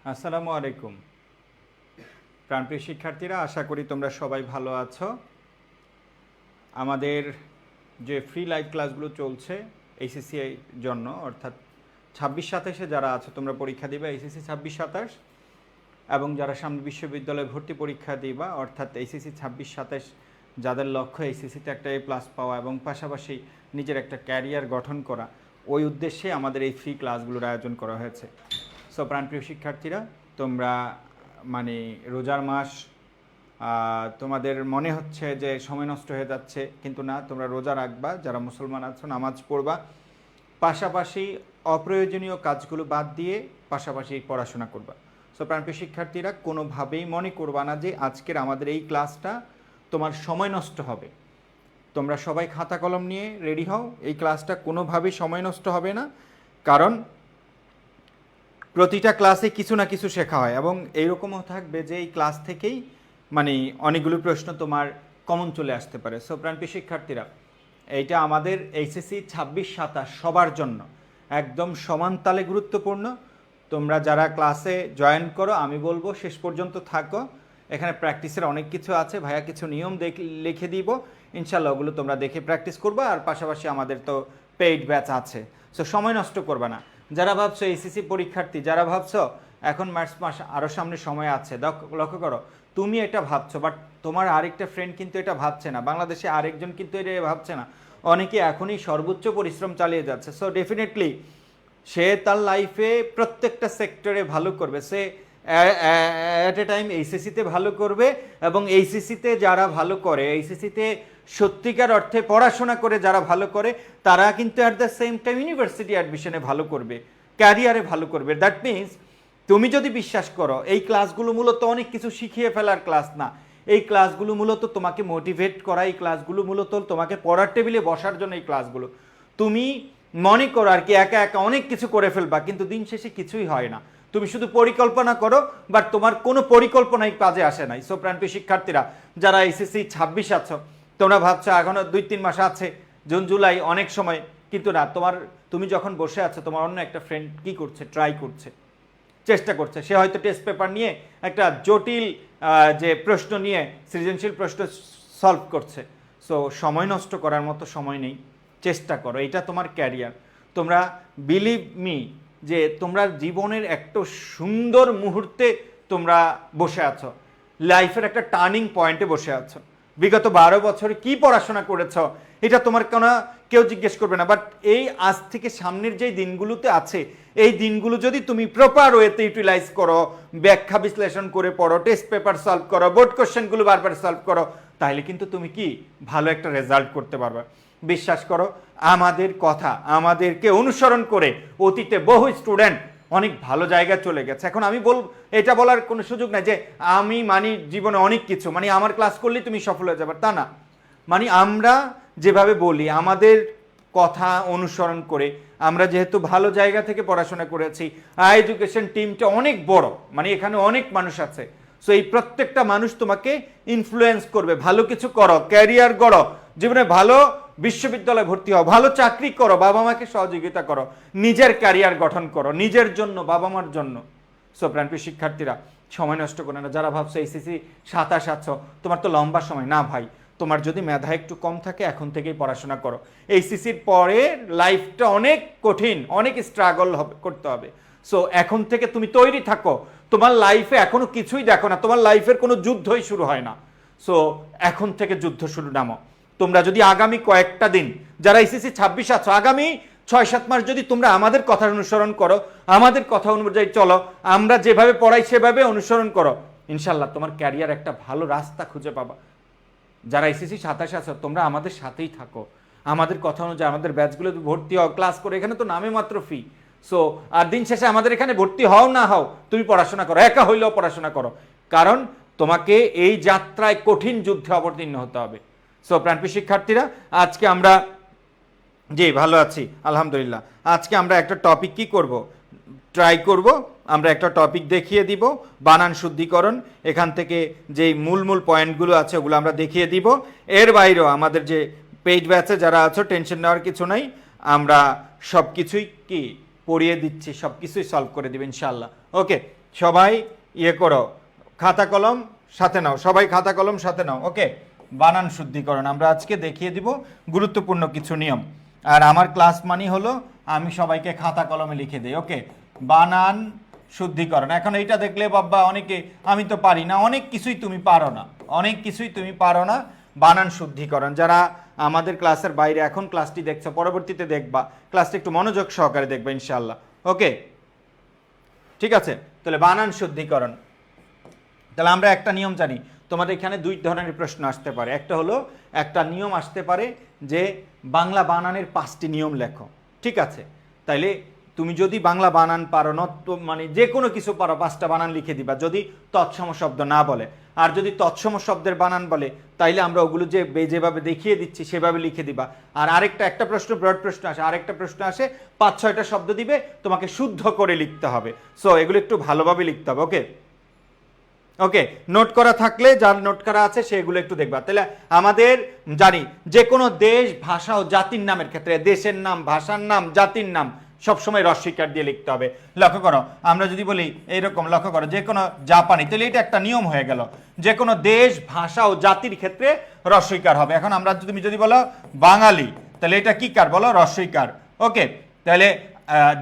আসসালামু আলাইকুম প্রাণপ্রিয় শিক্ষার্থীরা, আশা করি তোমরা সবাই ভালো আছো। আমাদের যে ফ্রি লাইভ ক্লাসগুলো চলছে এইচএসসি জন্য, অর্থাৎ 26-27-এ যারা আছো তোমরা পরীক্ষা দিবে এইচএসসি 26-27, এবং যারা সামনে বিশ্ববিদ্যালয়ে ভর্তি পরীক্ষা দিবা অর্থাৎ এইচএসসি 26-27, যাদের লক্ষ্য এইচএসসিতে একটা A+ পাওয়া এবং পাশাপাশি নিজের একটা ক্যারিয়ার গঠন করা, ওই উদ্দেশ্যে আমাদের এই ফ্রি ক্লাসগুলোর আয়োজন করা হয়েছে। সো প্রাণপ্রিয় শিক্ষার্থীরা, তোমরা রোজার মাস, তোমাদের মনে হচ্ছে যে সময় নষ্ট হয়ে যাচ্ছে, কিন্তু না, তোমরা রোজা রাখবা, যারা মুসলমান আছো নামাজ পড়বা, পাশাপাশি অপ্রয়োজনীয় কাজগুলো বাদ দিয়ে পাশাপাশি পড়াশোনা করবা। সো প্রাণপ্রিয় শিক্ষার্থীরা, কোনোভাবেই মনে করবা না যে আজকের আমাদের এই ক্লাসটা তোমার সময় নষ্ট হবে। তোমরা সবাই খাতা কলম নিয়ে রেডি হও, এই ক্লাসটা কোনোভাবেই সময় নষ্ট হবে না, কারণ প্রতিটা ক্লাসে কিছু না কিছু শেখা হয় এবং এইরকমও থাকবে যে এই ক্লাস থেকেই অনেকগুলো প্রশ্ন তোমার কমন চলে আসতে পারে। সো প্রাণপ্রিয় শিক্ষার্থীরা, এইটা আমাদের এইচএসসি 26-27 সবার জন্য একদম সমান তালে গুরুত্বপূর্ণ। তোমরা যারা ক্লাসে জয়েন করো, আমি বলবো শেষ পর্যন্ত থাকো। এখানে প্র্যাকটিসের অনেক কিছু আছে, ভাইয়া কিছু নিয়ম লিখে দিব, ইনশাল্লাহ ওগুলো তোমরা দেখে প্র্যাকটিস করবে। আর পাশাপাশি আমাদের তো পেইড ব্যাচ আছে, সো সময় নষ্ট করবে না। যারা ভাবছো এইচএসসি পরীক্ষার্থী, যারা ভাবছো এখন মার্চ মাস আরও সামনে সময় আছে, লক্ষ্য করো, তুমি এটা ভাবছো, বাট তোমার আরেকটা ফ্রেন্ড কিন্তু এটা ভাবছে না, বাংলাদেশে আরেকজন কিন্তু এটা ভাবছে না। অনেকে এখনই সর্বোচ্চ পরিশ্রম চালিয়ে যাচ্ছে। সো ডেফিনেটলি সে তার লাইফে প্রত্যেকটা সেক্টরে ভালো করবে, সে অ্যাট এ টাইম এইচএসসিতে ভালো করবে, এবং এইচএসসিতে যারা ভালো করে, এইচএসসিতে সত্যিকার অর্থে পড়াশোনা করে যারা ভালো করে, তারা কিন্তু at the same time university অ্যাডমিশনে ভালো করবে, ক্যারিয়ারে ভালো করবে। দ্যাট মিনস তুমি যদি বিশ্বাস করো এই ক্লাসগুলো মূলত অনেক কিছু শিখিয়ে ফেলার ক্লাস না, এই ক্লাসগুলো মূলত তোমাকে মোটিভেট করা, এই ক্লাসগুলো মূলত তোমাকে পড়ার টেবিলে বসার জন্য। এই ক্লাসগুলো তুমি মনে করো আর কি একা একা অনেক কিছু করে ফেলবা, কিন্তু দিন শেষে কিছুই হয় না। তুমি শুধু পরিকল্পনা করো, বাট তোমার কোনো পরিকল্পনাই কাজে আসে নাই। সো প্রাণপ্রিয় শিক্ষার্থীরা, যারা এইচএসসি 26 আছো, তোমরা ভাবছো এখনো 2-3 মাস আছে, জুন জুলাই অনেক সময়, কিন্তু না, তুমি যখন বসে আছো, তোমার অন্য একটা ফ্রেন্ড কি করছে, ট্রাই করছে, চেষ্টা করছে। সে হয়তো টেস্ট পেপার নিয়ে একটা জটিল যে প্রশ্ন নিয়ে সৃজনশীল প্রশ্ন সলভ করছে। সো সময় নষ্ট করার মতো সময় নেই, চেষ্টা করো, এটা তোমার ক্যারিয়ার। তোমরা বিলিভ মি যে তোমরা জীবনের একটা সুন্দর মুহূর্তে তোমরা বসে আছো, লাইফের একটা টার্নিং পয়েন্টে বসে আছো। বিগত 12 বছরে কি পড়াশোনা করেছ এটা তোমার কেউ জিজ্ঞেস করবে না, বাট এই আজ থেকে সামনের যেই দিনগুলোতে আছে, এই দিনগুলো যদি তুমি প্রপার ওয়েতে ইউটিলাইজ করো, ব্যাখ্যা বিশ্লেষণ করে পড়ো, টেস্ট পেপার সলভ করো, বোর্ড কোশ্চেনগুলো বারবার সলভ করো, তাহলে কিন্তু তুমি কি ভালো একটা রেজাল্ট করতে পারবে। বিশ্বাস করো, আমাদের কথা আমাদেরকে অনুসরণ করে অতীতে বহু স্টুডেন্ট অনেক ভালো জায়গায় চলে গেছে। এখন আমি এটা বলার কোনো সুযোগ নাই যে আমি জীবনে অনেক কিছু আমার ক্লাস করলেই তুমি সফল হয়ে যাবে, তা না। আমরা যেভাবে বলি, আমাদের কথা অনুসরণ করে, আমরা যেহেতু ভালো জায়গা থেকে পড়াশোনা করেছি, এডুকেশন টিমটা অনেক বড়, এখানে অনেক মানুষ আছে। সো এই প্রত্যেকটা মানুষ তোমাকে ইনফ্লুয়েন্স করবে, ভালো কিছু করো, ক্যারিয়ার গড়ো, জীবনে ভালো বিশ্ববিদ্যালয়ে ভর্তি হও, ভালো চাকরি করো, বাবা মাকে সহযোগিতা করো, নিজের ক্যারিয়ার গঠন করো, নিজের জন্য, বাবা মার জন্য। সো প্রাণপ্রিয় শিক্ষার্থীরা, সময় নষ্ট করো না। যারা ভাবছো এইচএসসি 27 আছো, তোমার তো লম্বা সময় না ভাই, তোমার যদি মেধা একটু কম থাকে এখন থেকেই পড়াশোনা করো। এইচএসসির পরে লাইফটা অনেক কঠিন, অনেক স্ট্রাগল করতে হবে। সো এখন থেকে তুমি তৈরি থাকো, তোমার লাইফে এখনো কিছুই দেখো না, তোমার লাইফের কোনো যুদ্ধই শুরু হয় না। সো এখন থেকে যুদ্ধ শুরু নামো। তোমরা যদি আগামী কয়েকটা দিন, যারা এইচএসসি 26 আছো, আগামী 6-7 মাস যদি তোমরা আমাদের কথা অনুসরণ করো, আমাদের কথা অনুযায়ী চলো, আমরা যেভাবে পড়াই সেভাবে অনুসরণ করো, ইনশাল্লাহ তোমার ক্যারিয়ার একটা ভালো রাস্তা খুঁজে পাবা। যারা এইচএসসি 27 আছো, তোমরা আমাদের সাথেই থাকো, আমাদের কথা অনুযায়ী আমাদের ব্যাচগুলো ভর্তি হও, ক্লাস করো, এখানে তো নামে মাত্র ফি। সো আর দিন শেষে আমাদের এখানে ভর্তি হও না হও, তুমি পড়াশোনা করো, একা হইলেও পড়াশোনা করো, কারণ তোমাকে এই যাত্রায় কঠিন যুদ্ধে অবতীর্ণ হতে হবে। সো প্রাণপ্রিয় শিক্ষার্থীরা, আজকে আমরা ভালো আছি আলহামদুলিল্লাহ। আজকে আমরা একটা টপিক কি করব, ট্রাই করব, আমরা একটা টপিক দেখিয়ে দিব, বানান শুদ্ধিকরণ। এখান থেকে যে মূল পয়েন্টগুলো আছে ওগুলো আমরা দেখিয়ে দিব। এর বাইরেও আমাদের যে পেইড ব্যাচে যারা আছো, টেনশন নেওয়ার কিছু নাই, আমরা সব কিছুই কি পড়িয়ে দিচ্ছি, সব কিছুই সলভ করে দিব ইনশাআল্লাহ। ওকে, সবাই ইয়ে করো, খাতা কলম সাথে নাও, সবাই খাতা কলম সাথে নাও। ওকে, বানান শুদ্ধিকরণ আমরা আজকে দেখিয়ে দিব, গুরুত্বপূর্ণ কিছু নিয়ম। আর আমার ক্লাস মানি হলো আমি সবাইকে খাতা কলমে লিখে দিই। ওকে, বানান শুদ্ধিকরণ। এখন এইটা দেখলে বাবা অনেকে আমি তো পারি না, অনেক কিছুই তুমি পারো না, অনেক কিছুই তুমি পারো না। বানান শুদ্ধিকরণ, যারা আমাদের ক্লাসের বাইরে এখন ক্লাসটি দেখছো, পরবর্তীতে দেখবা ক্লাসটি একটু মনোযোগ সহকারে দেখবা ইনশাআল্লাহ। ওকে, ঠিক আছে। তাহলে বানান শুদ্ধিকরণ, তাহলে আমরা একটা নিয়ম জানি। তোমাদের এখানে দুই ধরনের প্রশ্ন আসতে পারে। একটা হলো একটা নিয়ম আসতে পারে যে বাংলা বানানের 5টি নিয়ম লেখো। ঠিক আছে, তাইলে তুমি যদি বাংলা বানান পারো না, তো মানে যে কোনো কিছু পারো, 5টা বানান লিখে দিবা যদি তৎসম শব্দ না বলে। আর যদি তৎসম শব্দের বানান বলে তাইলে আমরা ওগুলো যেভাবে দেখিয়ে দিচ্ছি সেভাবে লিখে দিবা। আর একটা প্রশ্ন ব্রড প্রশ্ন আসে, আরেকটা প্রশ্ন আসে 5-6টা শব্দ দিবে, তোমাকে শুদ্ধ করে লিখতে হবে। সো এগুলো একটু ভালোভাবে লিখতে হবে। ওকে ওকে, নোট করা থাকলে, যার নোট করা আছে সেগুলো একটু দেখবা। তাহলে আমাদের জানি যে কোনো দেশ, ভাষা ও জাতির নামের ক্ষেত্রে দেশের নাম, ভাষার নাম, জাতির নাম সবসময় রস্বইকার দিয়ে লিখতে হবে। লক্ষ্য করো, আমরা যদি বলি এইরকম, লক্ষ্য করো যে কোনো জাপানি, তাহলে এটা একটা নিয়ম হয়ে গেল, যে কোনো দেশ, ভাষা ও জাতির ক্ষেত্রে রস্বইকার হবে। এখন আমরা তুমি যদি বলো বাঙালি, তাহলে এটা কি কার বলো? রস্বইকার। ওকে, তাহলে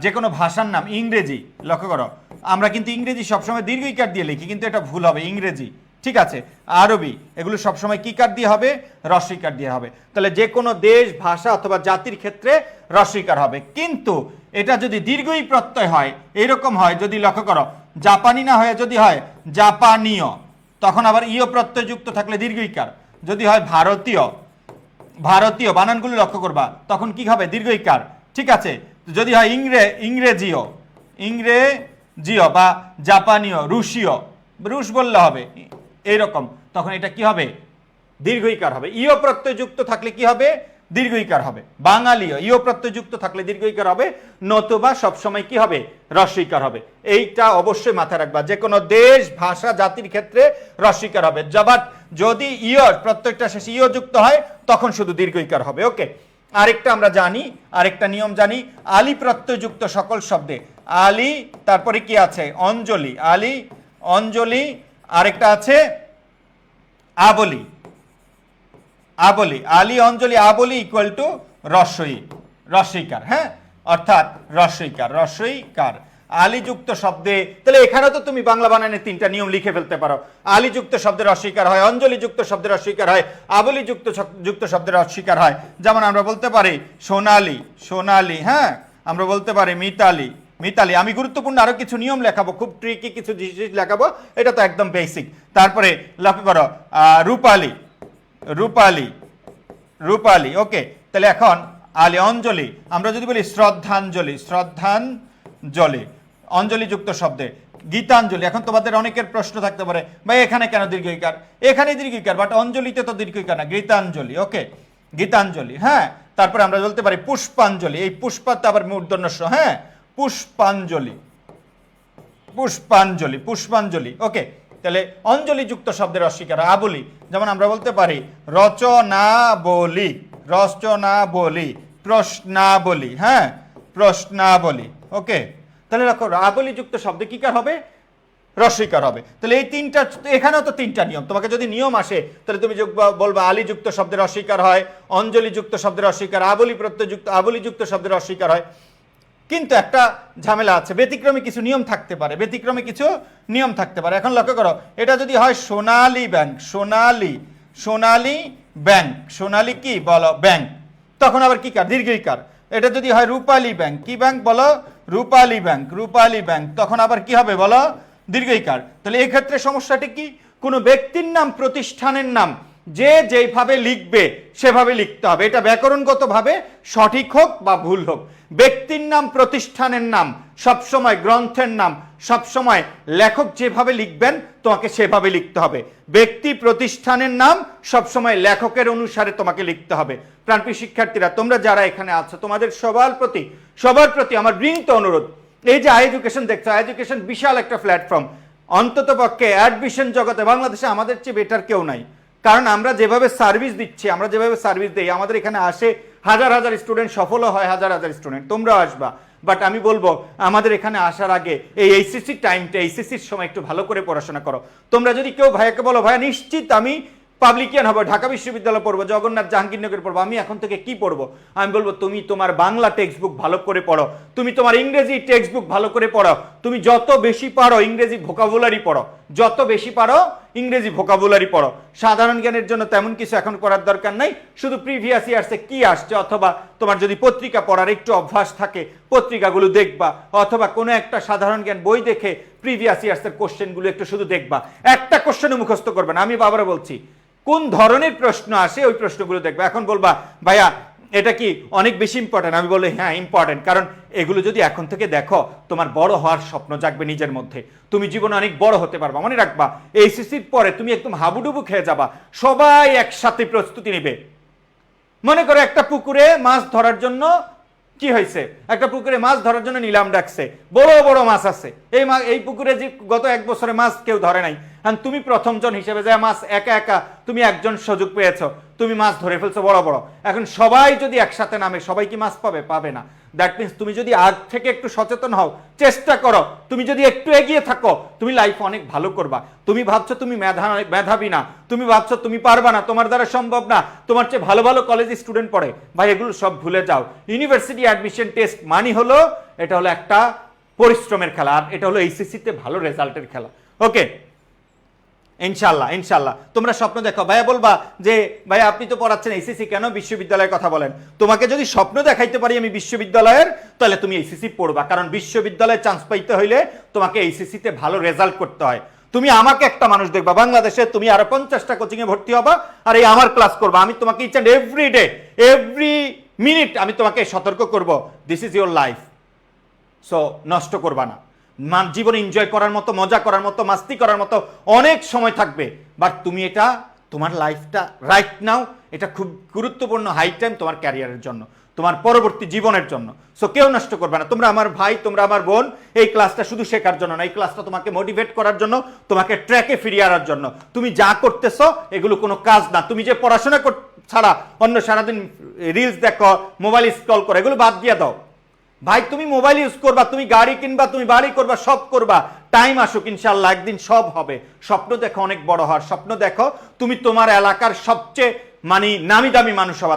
যে কোনো ভাষার নাম, ইংরেজি, লক্ষ্য করো আমরা কিন্তু ইংরেজি সবসময় দীর্ঘইকার দিয়ে লিখি, কিন্তু এটা ভুল হবে, ইংরেজি। ঠিক আছে, আরবি, এগুলো সবসময় কি কার দিয়ে হবে? রস্বইকার দিয়ে হবে। তাহলে যে কোনো দেশ, ভাষা অথবা জাতির ক্ষেত্রে রস্বইকার হবে। কিন্তু এটা যদি দীর্ঘই প্রত্যয় হয়, এরকম হয়, যদি লক্ষ্য করো জাপানি না হয়ে যদি হয় জাপানীয়, তখন আবার ইয় প্রত্যয় যুক্ত থাকলে দীর্ঘইকার। যদি হয় ভারতীয়, ভারতীয়, বানানগুলো লক্ষ্য করবা, তখন কি হবে? দীর্ঘইকার। ঠিক আছে, যদি হয় ইংরেজিও, ইংরেজিও বা জাপানীয়, রুশীয়, রুশ বললে হবে এইরকম, তখন এটা কি হবে? দীর্ঘইকার হবে। ইয় প্রত্যয় যুক্ত থাকলে কি হবে? দীর্ঘইকার হবে। বাঙালিও, ইয় প্রত্যয় যুক্ত থাকলে দীর্ঘইকার হবে, নতুবা সবসময় কি হবে? রস্বইকার হবে। এইটা অবশ্যই মাথায় রাখবা, যে কোনো দেশ, ভাষা, জাতির ক্ষেত্রে রস্বইকার হবে। যদি ইয় প্রত্যয়টা শেষে ইয় যুক্ত হয় তখন শুধু দীর্ঘইকার হবে। ওকে, আরেকটা আমরা জানি, আরেকটা নিয়ম জানি, আলি প্রত্যয়যুক্ত সকল শব্দে, আলি তারপরে কি আছে? অঞ্জলি, আলি, অঞ্জলি, আরেকটা আছে আবলি, আবলি, আলি, অঞ্জলি, আবলি ইকুয়াল টু রস্বইকার। হ্যাঁ, অর্থাৎ রস্বইকার। আলিযুক্ত শব্দে, তাহলে এখানে তো তুমি বাংলা বানানে 3টা নিয়ম লিখে ফেলতে পারো। আলিযুক্ত শব্দে রস্বইকার হয়, অঞ্জলিযুক্ত শব্দে রস্বইকার হয়, আবলিযুক্ত শব্দে রস্বইকার হয়। যেমন আমরা বলতে পারি সোনালি, সোনালি, হ্যাঁ, আমরা বলতে পারি মিতালি, মিতালি। আমি গুরুত্বপূর্ণ আরো কিছু নিয়ম লেখাবো, খুব ট্রিকি কিছু জিনিস লেখাবো, এটা তো একদম বেসিক। তারপরে লক্ষ্য করো রূপালি, রূপালি, রূপালি। ওকে, তাহলে এখন আলি, অঞ্জলি, আমরা যদি বলি শ্রদ্ধাঞ্জলি, শ্রদ্ধাঞ্জলি, অঞ্জলিযুক্ত শব্দে। গীতাঞ্জলি, এখন তোমাদের অনেকের প্রশ্ন থাকতে পারে ভাই এখানে কেন দীর্ঘইকার? এখানে দীর্ঘইকার, বাট অঞ্জলিতে তো দীর্ঘইকার না, গীতাঞ্জলি। ওকে, গীতাঞ্জলি। হ্যাঁ, তারপরে আমরা বলতে পারি পুষ্পাঞ্জলি, এই পুষ্পাতে আবার মূর্ধন্য ষ, হ্যাঁ, পুষ্পাঞ্জলি, পুষ্পাঞ্জলি, পুষ্পাঞ্জলি। ওকে, তাহলে অঞ্জলিযুক্ত শব্দের রস্বইকার। আবলি, যেমন আমরা বলতে পারি রচনাবলি, রচনাবলি, প্রশ্নাবলি, হ্যাঁ, প্রশ্নাবলি। ওকে, তাহলে দেখো আবলিযুক্ত শব্দে কি কার হবে? রস্বইকার হবে। তাহলে এই 3টা, এখানেও তো 3টা নিয়ম। তোমাকে যদি নিয়ম আসে তাহলে তুমি বলবা আলিযুক্ত শব্দের রস্বইকার হয়, অঞ্জলিযুক্ত শব্দের রস্বইকার, আবলি প্রত্যয়যুক্ত, আবলিযুক্ত শব্দের রস্বইকার হয়। কিন্তু একটা ঝামেলা আছে, ব্যতিক্রমী কিছু নিয়ম থাকতে পারে, ব্যতিক্রমী কিছু নিয়ম থাকতে পারে। এখন লক্ষ্য করো, এটা যদি হয় সোনালী ব্যাংক, সোনালী, সোনালী ব্যাংক, সোনালী কি বলো? ব্যাংক, তখন আবার কি কার? দীর্ঘইকার। এটা যদি হয় রূপালী ব্যাংক, কি ব্যাংক বলো? রূপালী ব্যাংক, রূপালী ব্যাংক, তখন আবার কি হবে বলো? দীর্ঘইকার। তাহলে এই ক্ষেত্রে সমস্যাটি কি? কোনো ব্যক্তির নাম, প্রতিষ্ঠানের নাম যে যেইভাবে লিখবে সেভাবে লিখতে হবে, এটা ব্যাকরণগতভাবে সঠিক হোক বা ভুল হোক। ব্যক্তির নাম, প্রতিষ্ঠানের নাম, সবসময় গ্রন্থের নাম, সবসময় লেখক যেভাবে লিখবেন তোমাকে সেভাবে লিখতে হবে। ব্যক্তি, প্রতিষ্ঠানের নাম সবসময় লেখকের অনুসারে তোমাকে লিখতে হবে। প্রাণপ্রিয় শিক্ষার্থীরা, তোমরা যারা এখানে আছো, তোমাদের সবার প্রতি আমার বিনীত অনুরোধ, এই যে এডুকেশন দেখছো, এডুকেশন বিশাল একটা প্ল্যাটফর্ম। অন্তত পক্ষে অ্যাডমিশন জগতে বাংলাদেশে আমাদের চেয়ে বেটার কেউ নাই। কারণ আমরা যেভাবে সার্ভিস দিচ্ছি, আমরা যেভাবে সার্ভিস দিই, আমাদের এখানে আসে হাজার হাজার স্টুডেন্ট, সফলও হয় হাজার হাজার স্টুডেন্ট। তোমরাও আসবা, বাট আমি বলবো আমাদের এখানে আসার আগে এই এইচএসসি টাইমটা, এইচএসসির সময় একটু ভালো করে পড়াশোনা করো। তোমরা যদি কেউ ভাইয়াকে বলো ভাইয়া নিশ্চিত আমি পাবলিকিয়ান হবো, ঢাকা বিশ্ববিদ্যালয় পড়বো, জগন্নাথ জাহাঙ্গীরনগর পড়বো, আমি এখন থেকে কি পড়বো? আমি বলবো তুমি তোমার বাংলা টেক্সট বুক ভালো করে পড়ো, তুমি তোমার ইংরেজি টেক্সট বুক ভালো করে পড়ো, তুমি যত বেশি পারো ইংরেজি ভোকাবুলারি পড়ো, যত বেশি পারো ইংরেজি ভোকাবুলারি পড়ো। সাধারণ জ্ঞানের জন্য তেমন কিছু এখন করার দরকার নাই, শুধু প্রিভিয়াস ইয়ার্সে কি আসছে, অথবা তোমার যদি পত্রিকা পড়ার একটু অভ্যাস থাকে পত্রিকাগুলো দেখবা, অথবা কোনো একটা সাধারণ জ্ঞান বই দেখে প্রিভিয়াস ইয়ার্সের কোশ্চেনগুলো একটু শুধু দেখবা, একটা কোশ্চেনও মুখস্থ করবে না। আমি বাবারা বলছি কোন ধরনের প্রশ্ন আসে ওই প্রশ্নগুলো দেখবে। এখন বলবা ভাইয়া এটা কি অনেক বেশি ইম্পর্টেন্ট? আমি বলি হ্যাঁ ইম্পর্টেন্ট, কারণ এগুলো যদি এখন থেকে দেখো তোমার বড় হওয়ার স্বপ্ন জাগবে নিজের মধ্যে, তুমি জীবনে অনেক বড় হতে পারবা। মনে রাখবা এইচএসসির পরে তুমি একদম হাবুডুবু খেয়ে যাবা, সবাই একসাথে প্রস্তুতি নেবে। মনে করো একটা পুকুরে মাছ ধরার জন্য কি হয়েছে, একটা পুকুরে মাছ ধরার জন্য নিলাম ডাকছে, বড় বড় মাছ আছে, এই পুকুরে যে গত 1 বছরে মাছ কেউ ধরে নাই, কারণ তুমি প্রথম জন হিসেবে যে মাছ একা একা তুমি একজন সুযোগ পেয়েছো, তুমি মাছ ধরে ফেলছো বড় বড়। এখন সবাই যদি একসাথে নামে সবাই কি মাছ পাবে? পাবে না। দ্যাট মিনস তুমি যদি আগ থেকে একটু সচেতন হও, চেষ্টা করো, তুমি যদি একটু এগিয়ে থাকো, তুমি লাইফ অনেক ভালো করবা। তুমি ভাবছো তুমি মেধাবী না, তুমি ভাবছো তুমি পারবা না, তোমার দ্বারা সম্ভব না, তোমার চেয়ে ভালো ভালো কলেজ স্টুডেন্ট পড়ে, ভাই এগুলো সব ভুলে যাও। ইউনিভার্সিটি অ্যাডমিশন টেস্ট মানি হলো এটা হলো একটা পরিশ্রমের খেলা, আর এটা হলো এইচএসসিতে ভালো রেজাল্টের খেলা। ওকে, ইনশাল্লাহ ইনশাল্লাহ তোমরা স্বপ্ন দেখো। ভাইয়া বলবা যে ভাইয়া আপনি তো পড়াচ্ছেন এইচএসসি, কেন বিশ্ববিদ্যালয়ের কথা বলেন? তোমাকে যদি স্বপ্ন দেখাইতে পারি আমি বিশ্ববিদ্যালয়ের, তাহলে তুমি এইচএসসি পড়বা, কারণ বিশ্ববিদ্যালয়ে চান্স পাইতে হইলে তোমাকে এইচএসসিতে ভালো রেজাল্ট করতে হয়। তুমি আমাকে একটা মানুষ দেখবা বাংলাদেশে, তুমি আরো 50টা কোচিং এ ভর্তি হবা আর এই আমার ক্লাস করবা, আমি তোমাকে each and every day every minute আমি তোমাকে সতর্ক করব, this is your life, so নষ্ট করবা না। জীবন এনজয় করার মতো, মজা করার মতো, মাস্তি করার মতো অনেক সময় থাকবে, বাট তুমি এটা তোমার লাইফটা রাইট নাও, এটা খুব গুরুত্বপূর্ণ হাই টাইম তোমার ক্যারিয়ারের জন্য, তোমার পরবর্তী জীবনের জন্য। সো কেউ নষ্ট করবে না। তোমরা আমার ভাই, তোমরা আমার বোন, এই ক্লাসটা শুধু শেখার জন্য না, এই ক্লাসটা তোমাকে মোটিভেট করার জন্য, তোমাকে ট্র্যাকে ফিরিয়ে আনার জন্য। তুমি যা করতেছো এগুলো কোনো কাজ না। তুমি যে পড়াশোনা ছাড়া অন্য সারাদিন রিলস দেখো, মোবাইল স্ক্রল করো, এগুলো বাদ দিয়ে দাও ভাই। তুমি মোবাইল ইউজ করবা, তুমি গাড়ি কিনবা, তুমি বাড়ি করবা, সব করবা, টাইম আসুক ইনশাআল্লাহ একদিন সব হবে। স্বপ্ন দেখো অনেক বড় হওয়ার, স্বপ্ন দেখো তুমি তোমার এলাকার সবচেয়ে নামি দামি মানুষ হবা।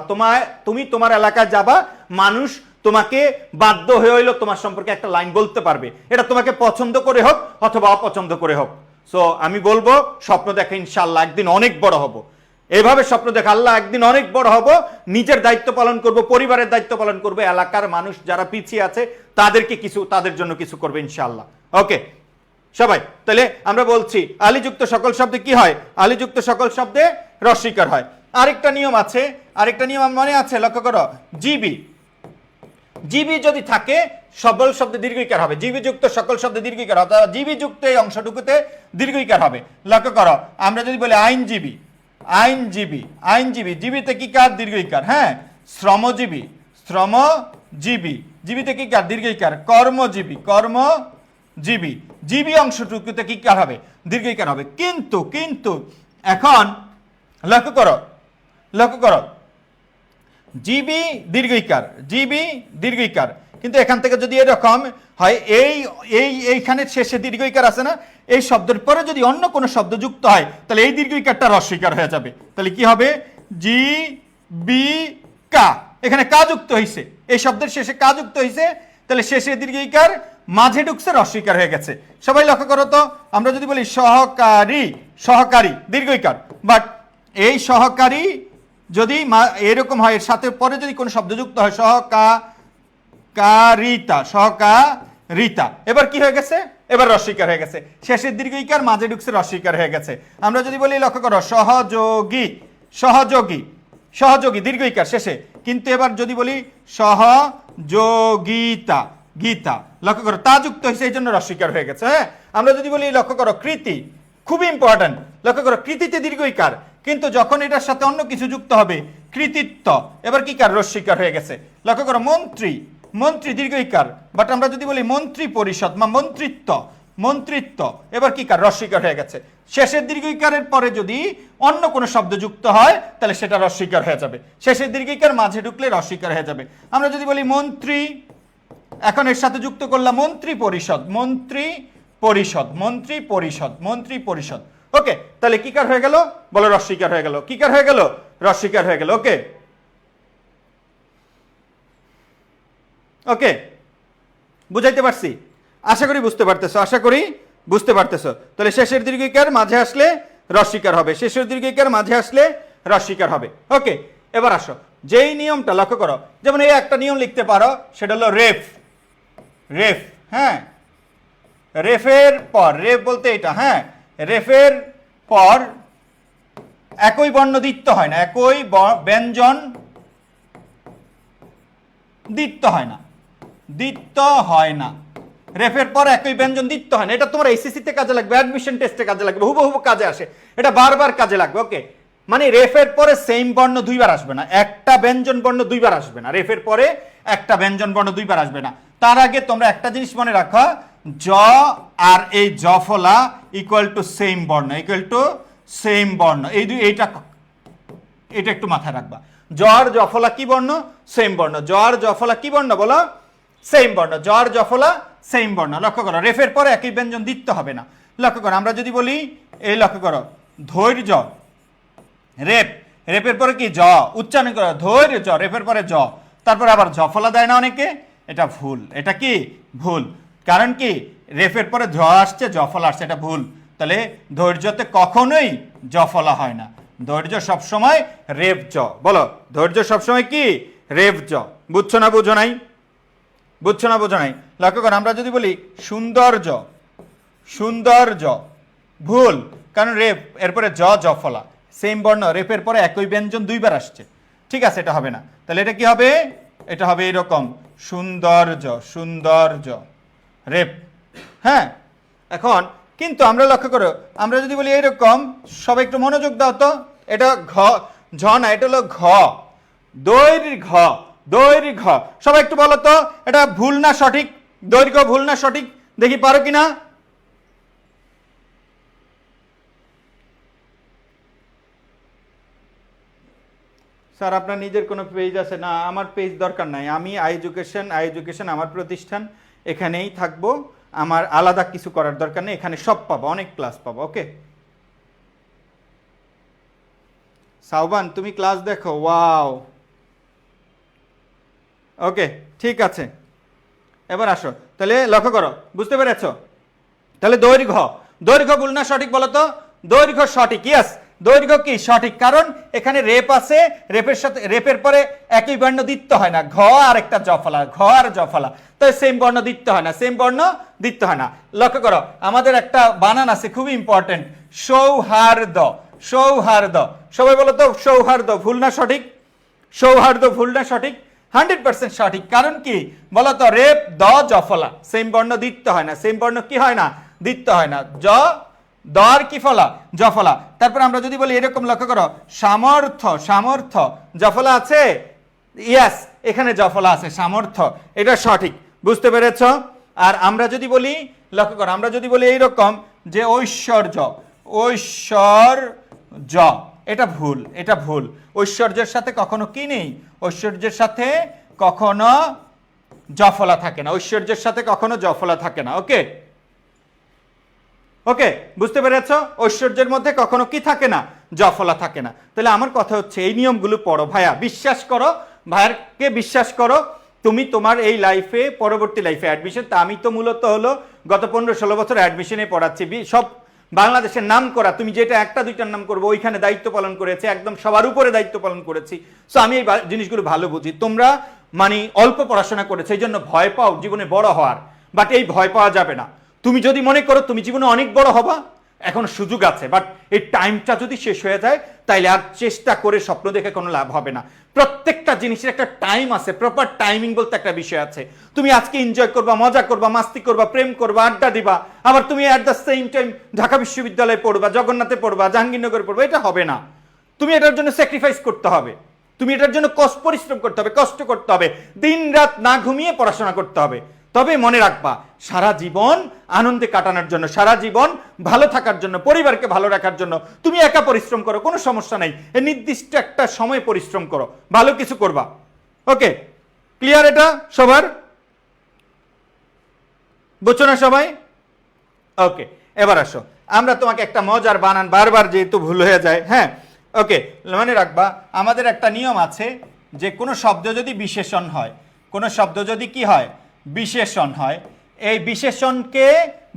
তুমি তোমার এলাকায় যাবা, মানুষ তোমাকে বাধ্য হয়ে হইলো তোমার সম্পর্কে একটা লাইন বলতে পারবে, এটা তোমাকে পছন্দ করে হোক অথবা অপছন্দ করে হোক। সো আমি বলবো স্বপ্ন দেখো ইনশাআল্লাহ একদিন অনেক বড় হব। এভাবে স্বপ্ন দেখা আল্লাহ একদিন অনেক বড় হব, নিজের দায়িত্ব পালন করব, পরিবারের দায়িত্ব পালন করব, এলাকার মানুষ যারা পিছিয়ে আছে তাদের জন্য কিছু করবে ইনশাআল্লাহ। ওকে সবাই, তাহলে আমরা বলছি আলিযুক্ত সকল শব্দে কি হয়? আলিযুক্ত সকল শব্দে রস্বীকার হয়। আরেকটা নিয়ম আছে, আরেকটা নিয়ম মনে আছে, লক্ষ্য করো, জিবি জিবি যদি থাকে সকল শব্দে দীর্ঘইকার হবে, জিবি যুক্ত সকল শব্দে দীর্ঘইকার হবে, জিবি যুক্ত এই অংশটুকুতে দীর্ঘইকার হবে। লক্ষ্য করো, আমরা যদি বলি আইনজীবী, আইনজীবী, আইনজীবী, জীবিতে কি কার? দীর্ঘইকার। হ্যাঁ, শ্রমজীবী, শ্রমজীবী, জীবিতে কি কার? দীর্ঘইকার। কর্মজীবী, কর্মজীবী, জীবী অংশটুকুতে কি কার হবে? দীর্ঘইকার হবে। কিন্তু এখন লক্ষ্য করো, লক্ষ্য করো, জীবী দীর্ঘইকার, জীবী দীর্ঘইকার, কিন্তু এখান থেকে যদি এরকম হয়, এইখানে শেষে দীর্ঘইকার আছে না, এই শব্দের পরে যদি অন্য কোনো শব্দ যুক্ত হয় তাহলে এই দীর্ঘইকারটা রস্বইকার হয়ে যাবে। তাহলে কি হবে? জি বি কা, এখানে কা যুক্ত হয়েছে, এই শব্দের শেষে কা যুক্ত হয়েছে, তাহলে শেষে দীর্ঘইকার, মাঝে ঢুকছে, রস্বইকার হয়ে গেছে। সবাই লক্ষ্য করো তো, আমরা যদি বলি সহকারী, সহকারী দীর্ঘইকার, বাট এই সহকারী যদি এরকম হয়, এর সাথে পরে যদি কোনো শব্দ যুক্ত হয়, সহকারিতা, সহকারিতা, এবার কি হয়ে গেছে? এবার রস্বইকার হয়ে গেছে, শেষের দীর্ঘইকার, মাঝে ঢুকছে, রস্বইকার হয়ে গেছে। আমরা যদি বলি লক্ষ্য করো, সহযোগী, সহযোগী, সহযোগী দীর্ঘইকার শেষে, কিন্তু এবার যদি বলি সহযোগিতা, গীতা, লক্ষ্য করো তা যুক্ত হয়েছে, এই জন্য রস্বইকার হয়ে গেছে। হ্যাঁ, আমরা যদি বলি লক্ষ্য করো কৃতি, খুবই ইম্পর্টেন্ট, লক্ষ্য করো কৃতিতে দীর্ঘইকার, কিন্তু যখন এটার সাথে অন্য কিছু যুক্ত হবে, কৃতিত্ব, এবার কি কার? রস্বইকার হয়ে গেছে। লক্ষ্য করো মন্ত্রী, মন্ত্রী দীর্ঘইকার, বাট আমরা যদি বলি মন্ত্রী পরিষদ বা মন্ত্রিত্ব, মন্ত্রিত্ব, এবার কি কার? রস্বইকার হয়ে গেছে। শেষের দীর্ঘইকারের পরে যদি অন্য কোনো শব্দ যুক্ত হয় তাহলে সেটা রস্বইকার হয়ে যাবে, শেষের দীর্ঘইকার, মাঝে ঢুকলে রস্বইকার হয়ে যাবে। আমরা যদি বলি মন্ত্রী, এখন এর সাথে যুক্ত করলাম মন্ত্রী পরিষদ, মন্ত্রী পরিষদ, মন্ত্রী পরিষদ, মন্ত্রী পরিষদ। ওকে, তাহলে কি কার হয়ে গেল? বলো রস্বীকার হয়ে গেল। কি কার হয়ে গেল? রস্বীকার হয়ে গেল। ওকে ওকে, বুঝাইতে পারছি? আশা করি বুঝতে পারতেছো, আশা করি বুঝতে পারতেছো। তাহলে শেষের দীর্ঘিকার মাঝে আসলে রস্বীকার হবে, শেষের দীর্ঘিকার মাঝে আসলে রস্বীকার হবে। ওকে, এবার আসো, যেই নিয়মটা লক্ষ্য করো, যেমন এই একটা নিয়ম লিখতে পারো, সেটা হলো রেফ। রেফ, হ্যাঁ, রেফের পর, রেফ বলতে এটা, হ্যাঁ, রেফের পর একই বর্ণ দ্বিত্ব হয় না, একই ব্যঞ্জন দ্বিত্ব হয় না, দ্বিত্ব হয় না। রেফের পর একই ব্যঞ্জন দ্বিত্ব হয় না। এটা তোমার এইচএসসি তে কাজে লাগবে, অ্যাডমিশন টেস্টে কাজে লাগবে, হুবহু কাজে আসে, এটা বারবার কাজে লাগবে। ওকে, মানে রেফের পরে সেম বর্ণ দুইবার আসবে না, একটা ব্যঞ্জন বর্ণ দুইবার আসবে না, রেফের পরে একটা ব্যঞ্জন বর্ণ দুইবার আসবে না। তার আগে তোমরা একটা জিনিস মনে রাখো, জ আর এই জফলা ইকুয়াল টু সেম বর্ণ, ইকুয়াল টু সেম বর্ণ। এই দুই, এটা একটু মাথায় রাখবা। জ আর জফলা কি বর্ণ? সেম বর্ণ। জ আর জফলা কি বর্ণ বলো? সেম বর্ণ। জ আর জফলা সেম বর্ণ। লক্ষ্য করো, রেফের পরে একই ব্যঞ্জন দ্বিত্ব হবে না। লক্ষ্য করো, আমরা যদি বলি, এই লক্ষ্য করো, ধৈর্য, রেপ, রেপের পরে কি? জ, উচ্চারণ করো ধৈর্য, রেপের পরে জ, তারপর আবার জফলা দেয় না অনেকে, এটা ভুল। এটা কি? ভুল। কারণ কি? রেফের পরে জ আসছে, জফলা আসছে, এটা ভুল। তাহলে ধৈর্যতে কখনোই জফলা হয় না, ধৈর্য সবসময় রেফ জ। বলো, ধৈর্য সবসময় কি? রেফ জ। বুঝছো না বুঝো নাই? বুঝছো না বুঝো নাই? লক্ষ্য করো, আমরা যদি বলি সৌন্দর্য, সৌন্দর্য, ভুল। কারণ রেফ, এরপরে জ, জফলা, সেম বর্ণ, রেফের পরে একই ব্যঞ্জন দুইবার আসছে। ঠিক আছে, এটা হবে না। তাহলে এটা কি হবে? এটা হবে এরকম, সৌন্দর্য, সৌন্দর্য, রেপ। হ্যাঁ, এখন কিন্তু আমরা লক্ষ্য করো, আমরা যদি বলি এইরকম, সবাই একটু মনোযোগ দাও তো, এটা ঘ, ঝ না, এটা হলো ঘ, দৈর্ঘ্য, দৈর্ঘ্য। সবাই একটু বলো তো, এটা ভুল না সঠিক? দৈর্ঘ্য ভুল না সঠিক? দেখি পারো কিনা। স্যার আপনার নিজের কোনো পেজ আছে? না, আমার পেজ দরকার নাই, আমি আই এডুকেশন আমার প্রতিষ্ঠান, এখানেই থাকবো, আমার আলাদা কিছু করার দরকার নেই, এখানে সব পাবো, অনেক ক্লাস পাবো। ওকে, সাউবান তুমি ক্লাস দেখো, ওয়াও, ওকে ঠিক আছে। এবার আসো, তাহলে লক্ষ্য করো, বুঝতে পেরেছ? তাহলে দৈর্ঘ্য, দৈর্ঘ্য ভুল না সঠিক বলো তো? দৈর্ঘ্য সঠিক, ইয়েস, দৈর্ঘ্য কি? সঠিক। কারণ এখানে রেপ আছে, রেপের সাথে, রেপের পরে একই বর্ণ দ্বিত্ব হয় না, ঘ আর একটা জফলা, ঘ আর জফলা, তাই সেম বর্ণ দ্বিত্ব হয় না, সেম বর্ণ দ্বিত্ব হয় না। লক্ষ্য করো, আমাদের একটা বানান আছে খুবই ইম্পর্টেন্ট, সৌহার্দ্য, সৌহার্দ্য। সবাই বলো তো, সৌহার্দ্য ভুল না সঠিক? সৌহার্দ্য ভুল না সঠিক? 100% সঠিক। কারণ কি বলো তো? রেপ, দ, জফলা, সেম বর্ণ দ্বিত্ব হয় না, সেম বর্ণ কি হয় না? দ্বিত্ব হয় না। জ, দ আর কি ফলা? জফলা। তারপর আমরা যদি বলি এরকম, লক্ষ্য করো, সামর্থ্য, সামর্থ্য, জফলা আছে, ইয়াস, এখানে জফলা আছে, সামর্থ্য, এটা সঠিক। বুঝতে পেরেছ? আর আমরা যদি বলি, লক্ষ্য করো, আমরা যদি বলি এইরকম যে ঐশ্বর্য, ঐশ্বর্য, এটা ভুল, এটা ভুল। ঐশ্বর্যের সাথে কখনো কি নেই? ঐশ্বর্যের সাথে কখনো জফলা থাকে না, ঐশ্বর্যের সাথে কখনো জফলা থাকে না। ওকে ওকে, বুঝতে পেরেছ? ঐশ্বর্যের মধ্যে কখনো কি থাকে না? জফলা থাকে না। তাহলে আমার কথা হচ্ছে, এই নিয়মগুলো পড়ো ভাইয়া, বিশ্বাস করো, ভাইয়ারকে বিশ্বাস করো, তুমি তোমার এই লাইফে, পরবর্তী লাইফে অ্যাডমিশন, তা আমি তো মূলত হলো গত 15-16 বছর অ্যাডমিশনে পড়াচ্ছি, সব বাংলাদেশের নাম করা, তুমি যেটা একটা দুইটার নাম করবো, ওইখানে দায়িত্ব পালন করেছে, একদম সবার উপরে দায়িত্ব পালন করেছি। সো আমি এই জিনিসগুলো ভালো বুঝি। তোমরা মানে অল্প পড়াশোনা করেছো, এই জন্য ভয় পাও জীবনে বড় হওয়ার, বাট এই ভয় পাওয়া যাবে না। তুমি যদি মনে করো তুমি জীবনে অনেক বড় হবা, এখন সুযোগ আছে, বাট এই টাইমটা যদি শেষ হয়ে যায়, তাইলে আর চেষ্টা করে স্বপ্ন দেখে কোনো লাভ হবে না। প্রত্যেকটা জিনিসের একটা টাইম আছে, প্রপার টাইমিং বলতে একটা বিষয় আছে। তুমি আজকে এনজয় করবা, মজা করবা, মাস্তি করবা, প্রেম করবা, আড্ডা দিবা, আবার তুমি at the same time Dhaka বিশ্ববিদ্যালয়ে পড়বা, জগন্নাথে পড়বা, জাহাঙ্গীরনগরে পড়বা, এটা হবে না। তুমি এটার জন্য স্যাক্রিফাইস করতে হবে, তুমি এটার জন্য পরিশ্রম করতে হবে, কষ্ট করতে হবে, দিন রাত না ঘুমিয়ে পড়াশোনা করতে হবে। তবে মনে রাখবা, সারা জীবন আনন্দে কাটানোর জন্য, সারা জীবন ভালো থাকার জন্য, পরিবারকে ভালো রাখার জন্য তুমি একা পরিশ্রম করো, কোনো সমস্যা নাই, নির্দিষ্ট একটা সময় পরিশ্রম করো, ভালো কিছু করবা। ওকে, ক্লিয়ার এটা সবার? বুঝছো না সবাই? ওকে, এবার আসো আমরা তোমাকে একটা মজার বানান, বারবার যেহেতু ভুল হয়ে যায়, হ্যাঁ ওকে, মনে রাখবা আমাদের একটা নিয়ম আছে যে কোনো শব্দ যদি বিশেষণ হয়, কোনো শব্দ যদি কি হয়, বিশেষণ হয়, এই বিশেষণকে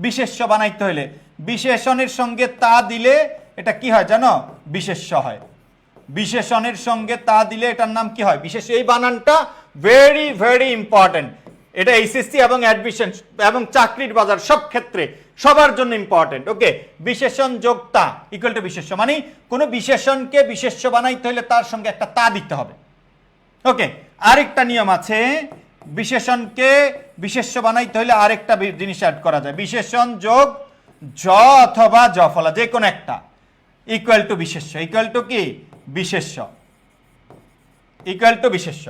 বিশেষ্য বানাইতে হলে বিশেষণের সঙ্গে তা দিলে এটা কি হয় জানো, বিশেষ্য হয়। বিশেষণের সঙ্গে তা দিলে এটার নাম কি হয়, বিশেষ্য। এই বানানটা ভেরি ভেরি ইম্পর্টেন্ট, এটা এইচএসসি এবং অ্যাডমিশন এবং চাকরির বাজার সব ক্ষেত্রে সবার জন্য ইম্পর্টেন্ট। ওকে, বিশেষণ যোগ তা ইকুয়াল টু বিশেষ্য, মানে কোনো বিশেষণকে বিশেষ্য বানাইতে হলে তার সঙ্গে একটা তা দিতে হবে। ওকে, আরেকটা নিয়ম আছে, বিশেষণকে বিশেষ্য বানাইতে হলে আরেকটা জিনিস অ্যাড করা যায়, বিশেষণ যোগ জ অথবা জফলা যে কোনো একটা ইকুয়াল টু বিশেষ্য, ইকুয়াল টু কি, বিশেষ্য, ইকুয়াল টু বিশেষ্য।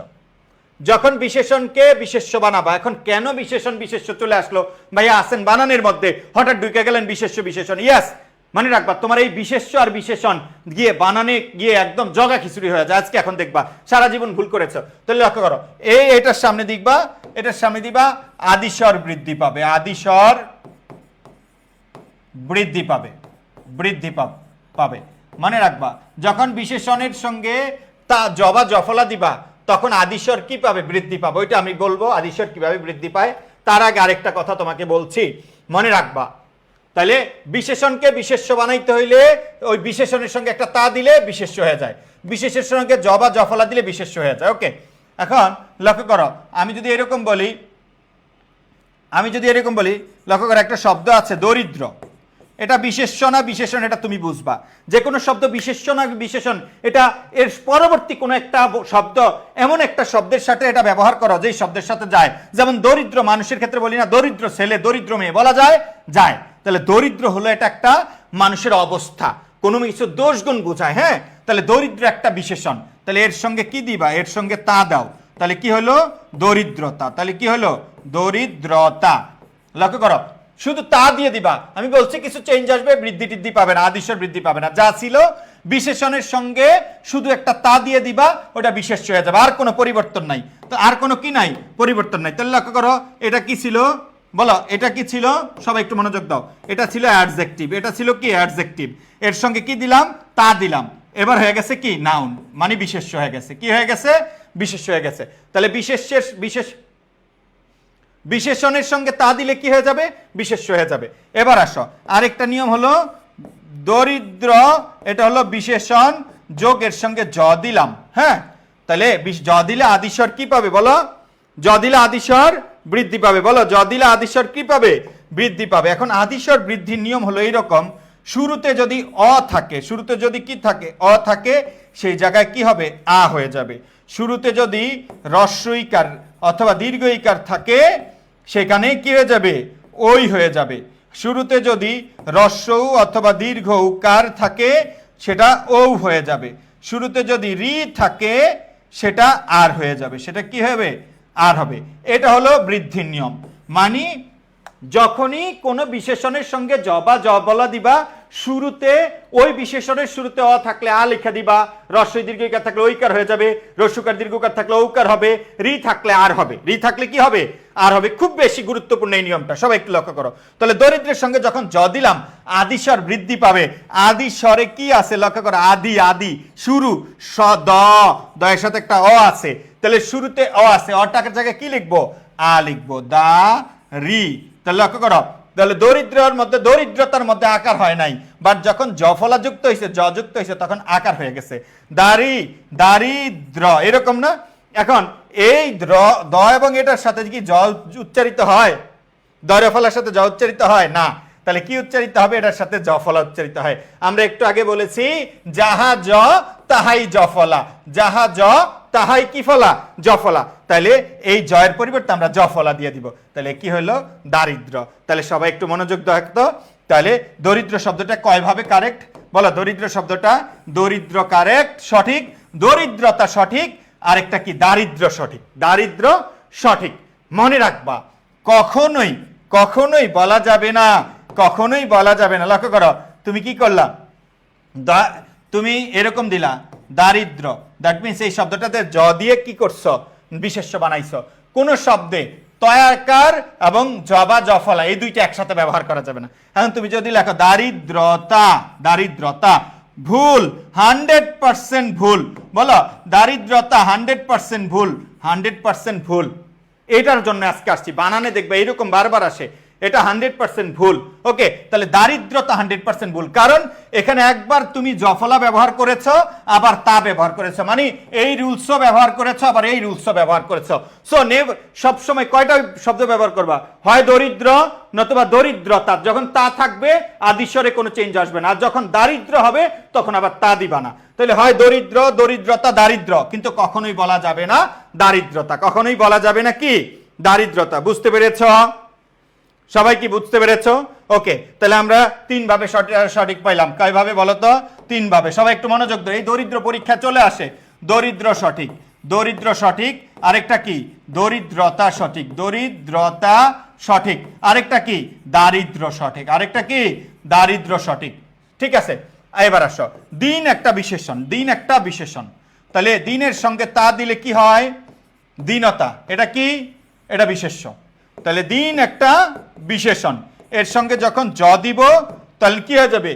যখন বিশেষণকে বিশেষ্য বানাবা, এখন কেন বিশেষণ বিশেষ্য চলে আসলো ভাইয়া, আসেন বানানের মধ্যে হঠাৎ ঢুকে গেলেন বিশেষ্য বিশেষণ, ইয়াস মানে রাখবা তোমার এই বিশেষ্য আর বিশেষণ গিয়ে বানানে গিয়ে একদম জগা খিচুড়ি হয়ে যায়। আজকে এখন দেখবা সারা জীবন ভুল করেছো, তাহলে লক্ষ্য করো এটার সামনে দেখবা, এটার সামনে দিবা আদিস্বর বৃদ্ধি পাবে, আদিস্বর বৃদ্ধি পাবে, বৃদ্ধি পাবে। মনে রাখবা যখন বিশেষণের সঙ্গে তা জবা জফলা দিবা তখন আদিস্বর কি পাবে, বৃদ্ধি পাবে। ওইটা আমি বলবো আদিস্বর কিভাবে বৃদ্ধি পায়, তার আগে আরেকটা কথা তোমাকে বলছি, মনে রাখবা। তাহলে বিশেষণকে বিশেষ্য বানাইতে হইলে ওই বিশেষণের সঙ্গে একটা তা দিলে বিশেষ্য হয়ে যায়, বিশেষের সঙ্গে জবা জফলা দিলে বিশেষ্য হয়ে যায়। ওকে, এখন লক্ষ্য করো আমি যদি এরকম বলি, লক্ষ্য করো একটা শব্দ আছে দরিদ্র, এটা বিশেষ্য না বিশেষণ, এটা তুমি বুঝবা। যে কোনো শব্দ বিশেষ্য না বিশেষণ, এটা এর পরবর্তী কোনো একটা শব্দ এমন একটা শব্দের সাথে এটা ব্যবহার করো যেই শব্দের সাথে যায়। যেমন দরিদ্র মানুষের ক্ষেত্রে বলি না, দরিদ্র ছেলে দরিদ্র মেয়ে বলা যায়, যায়। তাহলে দরিদ্র হলো এটা একটা মানুষের অবস্থা, কোনো কিছু দোষ গুণ বোঝায়, হ্যাঁ। তাহলে দরিদ্র একটা বিশেষণ, তাহলে এর সঙ্গে কি দিবা, এর সঙ্গে তা দাও, তাহলে কি হলো, দরিদ্রতা। তাহলে কি হলো, দরিদ্রতা। লক্ষ্য করো শুধু তা দিয়ে দিবা, আমি বলছি কিছু চেঞ্জ আসবে, বৃদ্ধি টিদ্ধি পাবে না, আদিস্বর বৃদ্ধি পাবে না, যা ছিল বিশেষণের সঙ্গে শুধু একটা তা দিয়ে দিবা, ওটা বিশেষ্য হয়ে যাবে, আর কোনো পরিবর্তন নাই। তো আর কোনো কি নাই, পরিবর্তন নাই। তাহলে লক্ষ্য করো এটা কি ছিল, বলো এটা কি ছিল, সবাই একটু মনোযোগ দাও। এটা ছিল অ্যাডজেক্টিভ, এটা ছিল কি অ্যাডজেক্টিভ, এর সঙ্গে কি দিলাম, তা দিলাম, এবার হয়ে গেছে কি নাউন, মানে বিশেষ্য হয়ে গেছে, কি হয়ে গেছে, বিশেষ্য হয়ে গেছে। তাহলে বিশেষণের সঙ্গে তা দিলে কি হয়ে যাবে, বিশেষ্য হয়ে যাবে। এবার আসো আরেকটা নিয়ম হলো দরিদ্র, এটা হলো বিশেষণ যোগ এর সঙ্গে জ দিলাম, হ্যাঁ। তাহলে জ দিলে আদিস্বর কি পাবে বলো, জ দিলে আদিস্বর বৃদ্ধি পাবে, বলো জ দিলে আদিস্বর কি পাবে, বৃদ্ধি পাবে। এখন আদিস্বর বৃদ্ধির নিয়ম হলো এইরকম, শুরুতে যদি অ থাকে, শুরুতে যদি কি থাকে, অ থাকে, সেই জায়গায় কি হবে, আ হয়ে যাবে। শুরুতে যদি হ্রস্বইকার অথবা দীর্ঘইকার থাকে সেখানে কি হয়ে যাবে, ওই হয়ে যাবে। শুরুতে যদি হ্রস্ব অথবা দীর্ঘ উকার থাকে সেটা ও হয়ে যাবে। শুরুতে যদি রি থাকে সেটা আর হয়ে যাবে, সেটা কি হবে, আর হবে। এটা হলো বৃদ্ধির নিয়ম, মানে যখনই কোনো বিশেষণের সঙ্গে জ বা জ বলা দিবা, শুরুতে ওই বিশেষণের শুরুতে অ থাকলে আ লিখে দিবা, হ্রস্বই দীর্ঘইকার থাকলে ঐকার হয়ে যাবে, হ্রস্বকার দীর্ঘকার থাকলে ঔকার হবে, রি থাকলে আর হবে, রি থাকলে কি হবে, আর হবে। খুব বেশি গুরুত্বপূর্ণ এই নিয়মটা, সবাই একটু লক্ষ্য করো। তাহলে দরিদ্রের সঙ্গে যখন জ দিলাম আদিস্বর বৃদ্ধি পাবে, আদিস্বরে কি আছে লক্ষ্য করো, আদি, আদি শুরু, স দ, দয়ের সাথে একটা অ আছে, তাহলে শুরুতে অ আছে, অটাকের জায়গায় কি লিখবো, আ লিখবো, দা রি। তাহলে লক্ষ্য করো, তাহলে দরিদ্রের মধ্যে, দরিদ্রতার মধ্যে আকার হয় নাই, বাট যখন জফলা যুক্ত হয়েছে, জ যুক্ত হয়েছে, তখন আকার হয়ে গেছে, দারি, দারিদ্র, এরকম না। এখন এই দ এবং এটার সাথে কি জ উচ্চারিত হয়, দরফলার সাথে জ উচ্চারিত হয় না, তাহলে কি উচ্চারিত হবে, এটার সাথে জফলা উচ্চারিত হয়। আমরা একটু আগে বলেছি যাহা জ তাহাই জফলা, যাহা জ তাহাই কি ফলা, জফলা। তাহলে এই জয়ের পরিবর্তে আমরা জফলা দিয়ে দিব, তাহলে কি হলো, দারিদ্র। তাহলে সবাই একটু মনোযোগ দাও। তাহলে দরিদ্র শব্দটা কয়ভাবে কারেক্ট বলো, দরিদ্র শব্দটা, দরিদ্র কারেক্ট সঠিক, দরিদ্রতা সঠিক, আরেকটা কি দারিদ্র সঠিক, দারিদ্র সঠিক। মনে রাখবা কখনোই কখনোই বলা যাবে না, কখনোই বলা যাবে না। লক্ষ্য করো তুমি কি করলা, তুমি এরকম দিলা দারিদ্র, দ্যাট মিনস এই শব্দটাতে জ দিয়ে কি করছো, বিশেষ্য বানাইছো। কোন শব্দে তয়াকার এবং জবা জফলা এই দুইটা একসাথে ব্যবহার করা যাবে না। এখন তুমি যদি লেখো দারিদ্রতা, দারিদ্রতা ভুল, 100% ভুল। বলো দারিদ্রতা 100% ভুল, 100% ভুল। এটার জন্য আজকে আসছি, বানানে দেখবে এরকম বারবার আসে, এটা 100% ভুল। ওকে, তাহলে দারিদ্রতা 100% ভুল, কারণ এখানে একবার তুমি জফলা ব্যবহার করেছো আবার তা ব্যবহার করেছো, মানে এই রুলসও ব্যবহার করেছো আবার এই রুলসও ব্যবহার করেছো। সো সব সময় কয়টা শব্দ ব্যবহার করবা, হয় দরিদ্র নতুবা দরিদ্রতা। যখন তা থাকবে আদিস্বরে কোনো চেঞ্জ আসবে না, আর যখন দারিদ্র হবে তখন আবার তা দিবা না। তাহলে হয় দরিদ্র, দরিদ্রতা, দারিদ্র, কিন্তু কখনোই বলা যাবে না দারিদ্রতা, কখনোই বলা যাবে না কি দারিদ্রতা। বুঝতে পেরেছো? সবাই কি বুঝতে পেরেছো? ওকে, তাহলে আমরা 3 ভাবে সঠিক পাইলাম। কয়ভাবে বলো তো? 3 ভাবে। সবাই একটু মনোযোগ দাও, এই দরিদ্র পরীক্ষা চলে আসে। দরিদ্র সঠিক, দরিদ্র সঠিক। আরেকটা কি? দরিদ্রতা সঠিক, দরিদ্রতা সঠিক। আরেকটা কি? দারিদ্র সঠিক। আরেকটা কি? দারিদ্র সঠিক। ঠিক আছে, এবার আসো, দিন একটা বিশেষণ, দিন একটা বিশেষণ। তাহলে দিনের সঙ্গে তা দিলে কি হয়? দীনতা। এটা কি? এটা বিশেষ্য। তাহলে দিন একটা বিশেষণ, এর সঙ্গে যখন জ দিব তাহলে কি হয়ে যাবে?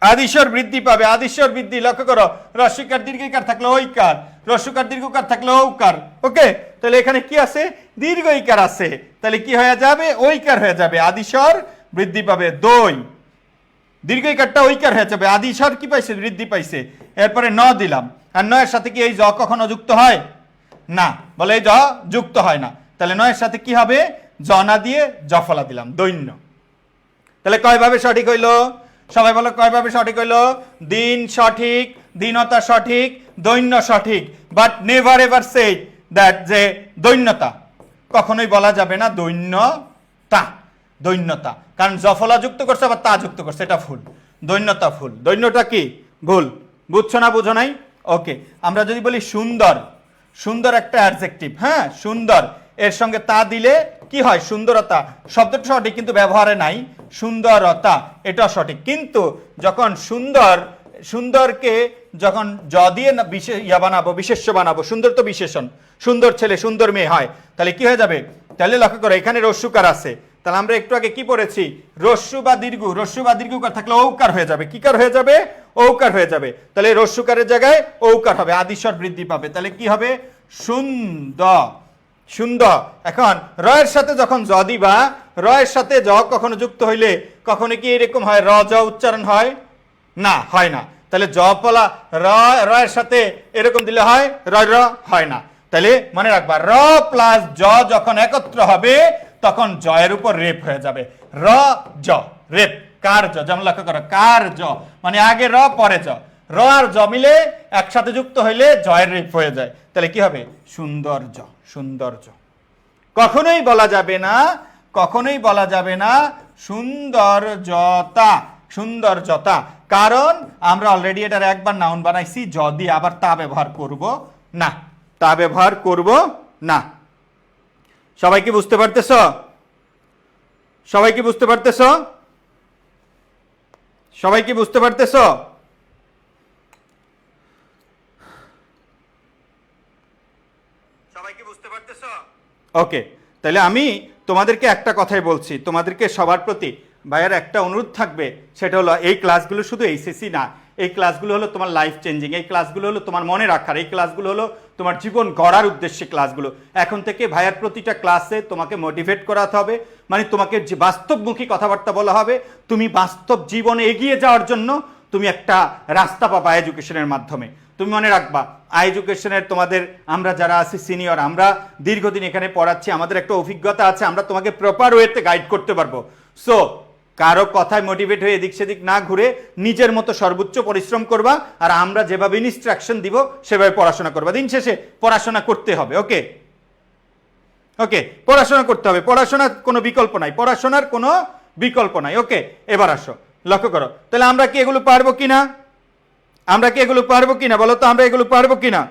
আদিস্বর বৃদ্ধি পাবে। আদিস্বর বৃদ্ধি, লক্ষ্য করো, রস্যকার দীর্ঘইকার থাকলে ঐকার, রস্যকার দীর্ঘকার থাকলে ঔকার। ওকে, তাহলে এখানে কি আছে? দীর্ঘ ইকার আছে, তাহলে কি হয়ে যাবে? ঐকার হয়ে যাবে। আদিস্বর বৃদ্ধি পাবে। দই, দীর্ঘইকারটা ঐকার হয়ে যাবে, আদিস্বর কি পাইছে? বৃদ্ধি পাইছে। এরপরে ন দিলাম, আর নয়ের সাথে কি এই জ কখনো যুক্ত হয় না? বলে এই জ যুক্ত হয় না, তাহলে নয়ের সাথে কি হবে? জ না দিয়ে জফলা দিলাম, দৈন্য। তাহলে কয়ভাবে সঠিক হইলো? সবাই বলো কয়ভাবে সঠিক হইলো? দিন সঠিক, দীনতা সঠিক, দৈন্য সঠিক, but never ever say that যে দৈন্যতা, কখনোই বলা যাবে না দৈন্যতা, দৈন্যতা, কারণ জফলা যুক্ত করছে আবার তা যুক্ত করছে, এটা ভুল। দৈন্যতা ভুল, দৈন্যটা কি? ভুল। বুঝছো না? বুঝো নাই? ওকে, আমরা যদি বলি সুন্দর, সুন্দর একটা অ্যাডজেক্টিভ, হ্যাঁ সুন্দর, এর সঙ্গে তা দিলে কি হয়? সুন্দরতা। শব্দটা সঠিক কিন্তু ব্যবহারে নাই, সুন্দরতা এটা সঠিক। কিন্তু যখন সুন্দর, সুন্দরকে যখন জ দিয়ে বানাবো, বিশেষ্য বানাবো, সুন্দর তো বিশেষণ, সুন্দর ছেলে সুন্দর মেয়ে হয়, তাহলে কি হয়ে যাবে? তাহলে লক্ষ্য করো এখানে রস্যুকার আছে, তাহলে আমরা একটু আগে কি পড়েছি? রস্যু বা দীর্ঘ, রস্যু বা দীর্ঘকার থাকলে ঔকার হয়ে যাবে। কি কার হয়ে যাবে? ঔকার হয়ে যাবে। তাহলে রস্যুকারের জায়গায় ঔকার হবে, আদিস্বর বৃদ্ধি পাবে। তাহলে কি হবে? সুন্দর, সুন্দর। এখন রয়ের সাথে যখন জ দিবা, রয়ের সাথে জ কখনো যুক্ত হইলে কখনো কি এরকম হয়? র জ উচ্চারণ হয় না, হয় না। তাহলে জ পলা রয়ের সাথে এরকম দিলে হয়? রয় র হয় না। তাহলে মনে রাখবা, র প্লাস জ যখন একত্র হবে তখন জয়ের উপর রেপ হয়ে যাবে। র জ রেপ, কার্য। যেমন লক্ষ্য করো, কার্য মানে আগে র পরে জ, র আর জ মিলে একসাথে যুক্ত হইলে জয়ের রেপ হয়ে যায়। তাহলে কি হবে? সৌন্দর্য, সৌন্দর্য। কখনোই বলা যাবে না, কখনোই বলা যাবে না সৌন্দর্যতা, সৌন্দর্যতা, কারণ আমরা অলরেডি এটার একবার নাউন বানাইছি, যদি আবার তা ব্যবহার করব না, তা ব্যবহার করব না। সবাই কি বুঝতে পারতেছ? সবাই কি বুঝতে পারতেছ? সবাই কি বুঝতে পারতেছ? সবাই কি বুঝতে পারতেছ? ওকে, তাহলে আমি তোমাদেরকে একটা কথাই বলছি, তোমাদেরকে সবার প্রতি ভাইয়ার একটা অনুরোধ থাকবে, সেটা হলো এই ক্লাসগুলো শুধু এইচএসসি না, এই ক্লাসগুলো হলো তোমার লাইফ চেঞ্জিং, এই ক্লাসগুলো হলো তোমার মনে রাখার, এই ক্লাসগুলো হলো তোমার জীবন গড়ার উদ্দেশ্যে ক্লাসগুলো। এখন থেকে ভাইয়ার প্রতিটা ক্লাসে তোমাকে মোটিভেট করাতে হবে, মানে তোমাকে যে বাস্তবমুখী কথাবার্তা বলা হবে, তুমি বাস্তব জীবনে এগিয়ে যাওয়ার জন্য তুমি একটা রাস্তা পাবা এডুকেশনের মাধ্যমে। তুমি মনে রাখবা, এডুকেশনের তোমাদের আমরা যারা আছি সিনিয়র, আমরা দীর্ঘদিন এখানে পড়াচ্ছি, আমাদের একটা অভিজ্ঞতা আছে, আমরা তোমাকে প্রপার ওয়েতে গাইড করতে পারবো। সো কারো কথায় মোটিভেট হয়ে এদিক সেদিক না ঘুরে নিজের মতো সর্বোচ্চ পরিশ্রম করবা, আর আমরা যেভাবে ইনস্ট্রাকশন দিব সেভাবে পড়াশোনা করবা। দিন শেষে পড়াশোনা করতে হবে। ওকে, ওকে, পড়াশোনা করতে হবে, পড়াশোনার কোনো বিকল্প নাই, পড়াশোনার কোনো বিকল্প নাই। ওকে, এবার আসো, লক্ষ্য করো, তাহলে আমরা কি এগুলো পারবো কিনা? আমরা কি এগুলো পারবো কিনা? বলো তো, আমরা এগুলো পারবো কিনা?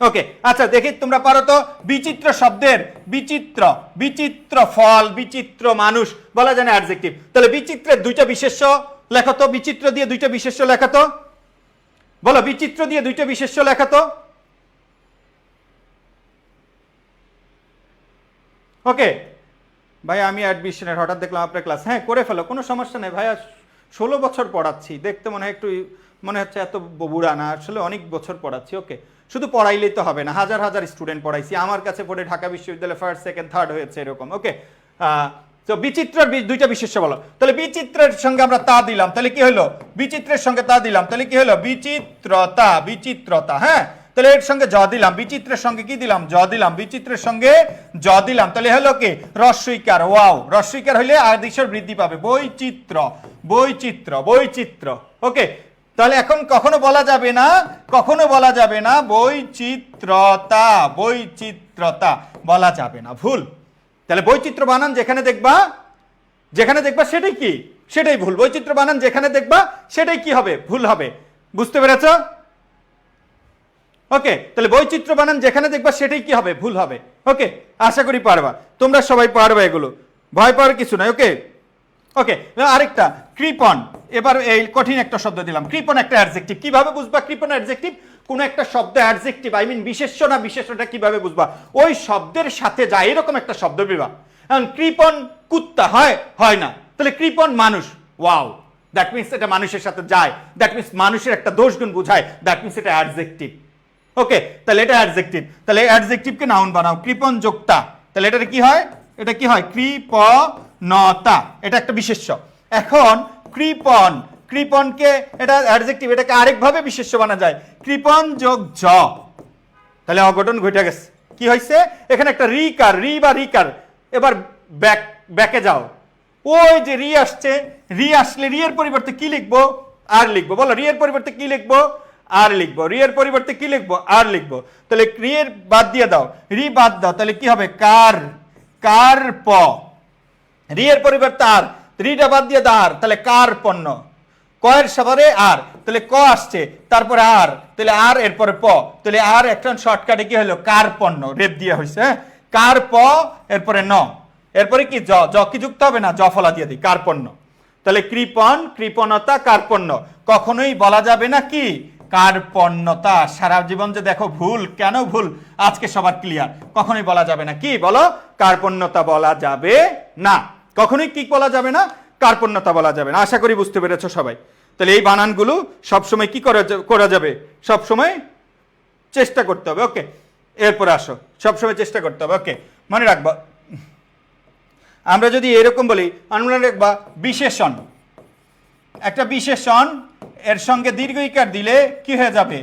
ওকে, আচ্ছা দেখি তোমরা পারো তো। বিচিত্র শব্দের বিচিত্র, বিচিত্র ফল, বিচিত্র মানুষ বলা যায় না অ্যাডজেক্টিভ, তাহলে বিচিত্রের দুইটা বিশেষ্য লেখো তো, বিচিত্র দিয়ে দুইটা বিশেষ্য লেখো তো, বলো বিচিত্র দিয়ে দুইটা বিশেষ্য লেখো তো। ওকে ভাই আমি অ্যাডমিশনের হঠাৎ দেখলাম আপনার ক্লাস, হ্যাঁ করে ফেলো, কোনো সমস্যা নেই ভাইয়া, 16 বছর পড়াচ্ছি, দেখতে মনে হয় একটু মনে হচ্ছে এত বুড়া না, আসলে অনেক বছর পড়াচ্ছি। ওকে, শুধু পড়াইলেই তো হবে না, হাজার হাজার স্টুডেন্ট পড়াইছি, আমার কাছে পড়ে ঢাকা বিশ্ববিদ্যালয়ে ফার্স্ট সেকেন্ড থার্ড হয়েছে এরকম। ওকে, তো বিচিত্রের দুইটা বিশেষ্য বলো, তাহলে বিচিত্রের সঙ্গে আমরা তা দিলাম, তাহলে কি হলো, বিচিত্রের সঙ্গে তা দিলাম, তাহলে কি হলো, বিচিত্রতা, বিচিত্রতা। হ্যাঁ, তাহলে এর সঙ্গে জ দিলাম, বিচিত্রের সঙ্গে কি দিলাম, জ দিলাম, বিচিত্রের সঙ্গে জ দিলাম, তাহলে হলো কি রস্বইকার। ওয়াও, রস্বইকার হইলে আদিশ্বর বৃদ্ধি পাবে, বৈচিত্র্য, বৈচিত্র্য, বৈচিত্র্য। ওকে, তাহলে এখন কখনো বলা যাবে না, কখনো বলা যাবে না বৈচিত্রতা, বৈচিত্রতা বলা যাবে না, ভুল। তাহলে বৈচিত্র্য বানান যেখানে দেখবা, যেখানে দেখবা সেটাই কি, সেটাই ভুল। বৈচিত্র্য বানান যেখানে দেখবা সেটাই কি হবে, ভুল হবে। বুঝতে পেরেছ? ওকে, তাহলে বৈচিত্র্য বানান যেখানে দেখবা সেটাই কি হবে, ভুল হবে। ওকে, আশা করি পারবা, তোমরা সবাই পারবা এগুলো, ভয় পাওয়ার কিছু নাই। ওকে, ওকে, আরেকটা কৃপণ। এবার এই কঠিন একটা শব্দ দিলাম, কৃপণ একটা অ্যাডজেক্টিভ। কিভাবে বুঝবা কৃপণ অ্যাডজেক্টিভ? কোন একটা শব্দ অ্যাডজেক্টিভ, আই মিন বিশেষ্য না বিশেষ্যটা কিভাবে বুঝবা? ওই শব্দের সাথে যায় এরকম একটা শব্দ বিবা। এখন কৃপণ কুত্তা হয়, হয় না, তাহলে কৃপণ মানুষ। ওয়াও, দ্যাট মিনস এটা মানুষের সাথে যায়, দ্যাট মিনস মানুষের একটা দোষগুণ বোঝায়, দ্যাট মিনস এটা অ্যাডজেক্টিভ। ওকে, তাহলে এটা অ্যাডজেক্টিভ, তাহলে অ্যাডজেক্টিভকে নাউন বানাও, কৃপণ যোক্তা, তাহলে এটা কি হয়, এটা কি হয়, কৃপণতা, এটা একটা বিশেষ্য। এখন কৃপণ, কৃপণকে এটা অ্যাডজেক্টিভ, এটাকে আরেকভাবে বিশেষ্য বানা যায়, কৃপণ যোগ জ, তাহলে অঘটন ঘটে গেছে। কি হয়েছে এখানে, একটা রিকার, রি বা রিকার। এবার ব্যাক, ব্যাকে যাও, ওই যে রি আসছে, রি আসলে রি এর পরিবর্তে কি লিখবো, আর লিখবো, বলো রি এর পরিবর্তে কি লিখবো, আর লিখবো, রি এর পরিবর্তে কি লিখবো, আর লিখবো। তাহলে রি এর বাদ দিয়ে দাও, রি বাদ দাও, তাহলে কি হবে, কার, কার প, রি এর পরিবর্তে আর, রিটা বাদ দিয়ে দাও আর, তাহলে কার পণ্য, কয়ের সাবারে আর, তাহলে ক আসছে তারপরে আর, তাহলে আর এরপরে প, তাহলে আর একটা শর্টকাটে কি হলো, কার পণ্য, রেপ দিয়ে হয়েছে, কার প, এরপরে ন, এরপরে কি জ, জ কি যুক্ত হবে না, জ ফলা দিয়ে দিই, কার পণ্য। তাহলে কৃপণ, কৃপণতা, কার্পণ্য, কখনোই বলা যাবে না কি, কার্পণ্যতা। সারা জীবন যে দেখো ভুল, কেন ভুল আজকে সবার ক্লিয়ার, কখনোই বলা যাবে না কি, বলো কার্পণ্যতা বলা যাবে না, কখনোই কি বলা যাবে না, কার্পণ্যতা বলা যাবে না। আশা করি বুঝতে পেরেছো সবাই। তাহলে এই বানানগুলো সবসময় কি করা যাবে, সবসময় চেষ্টা করতে হবে। ওকে, এরপরে আসো, সবসময় চেষ্টা করতে হবে। ওকে, মনে রাখবা, আমরা যদি এরকম বলি, আমরা রাখবা বিশেষণ, একটা বিশেষণ এর সঙ্গে দীর্ঘ ইকার দিলে কি হয়ে যাবে,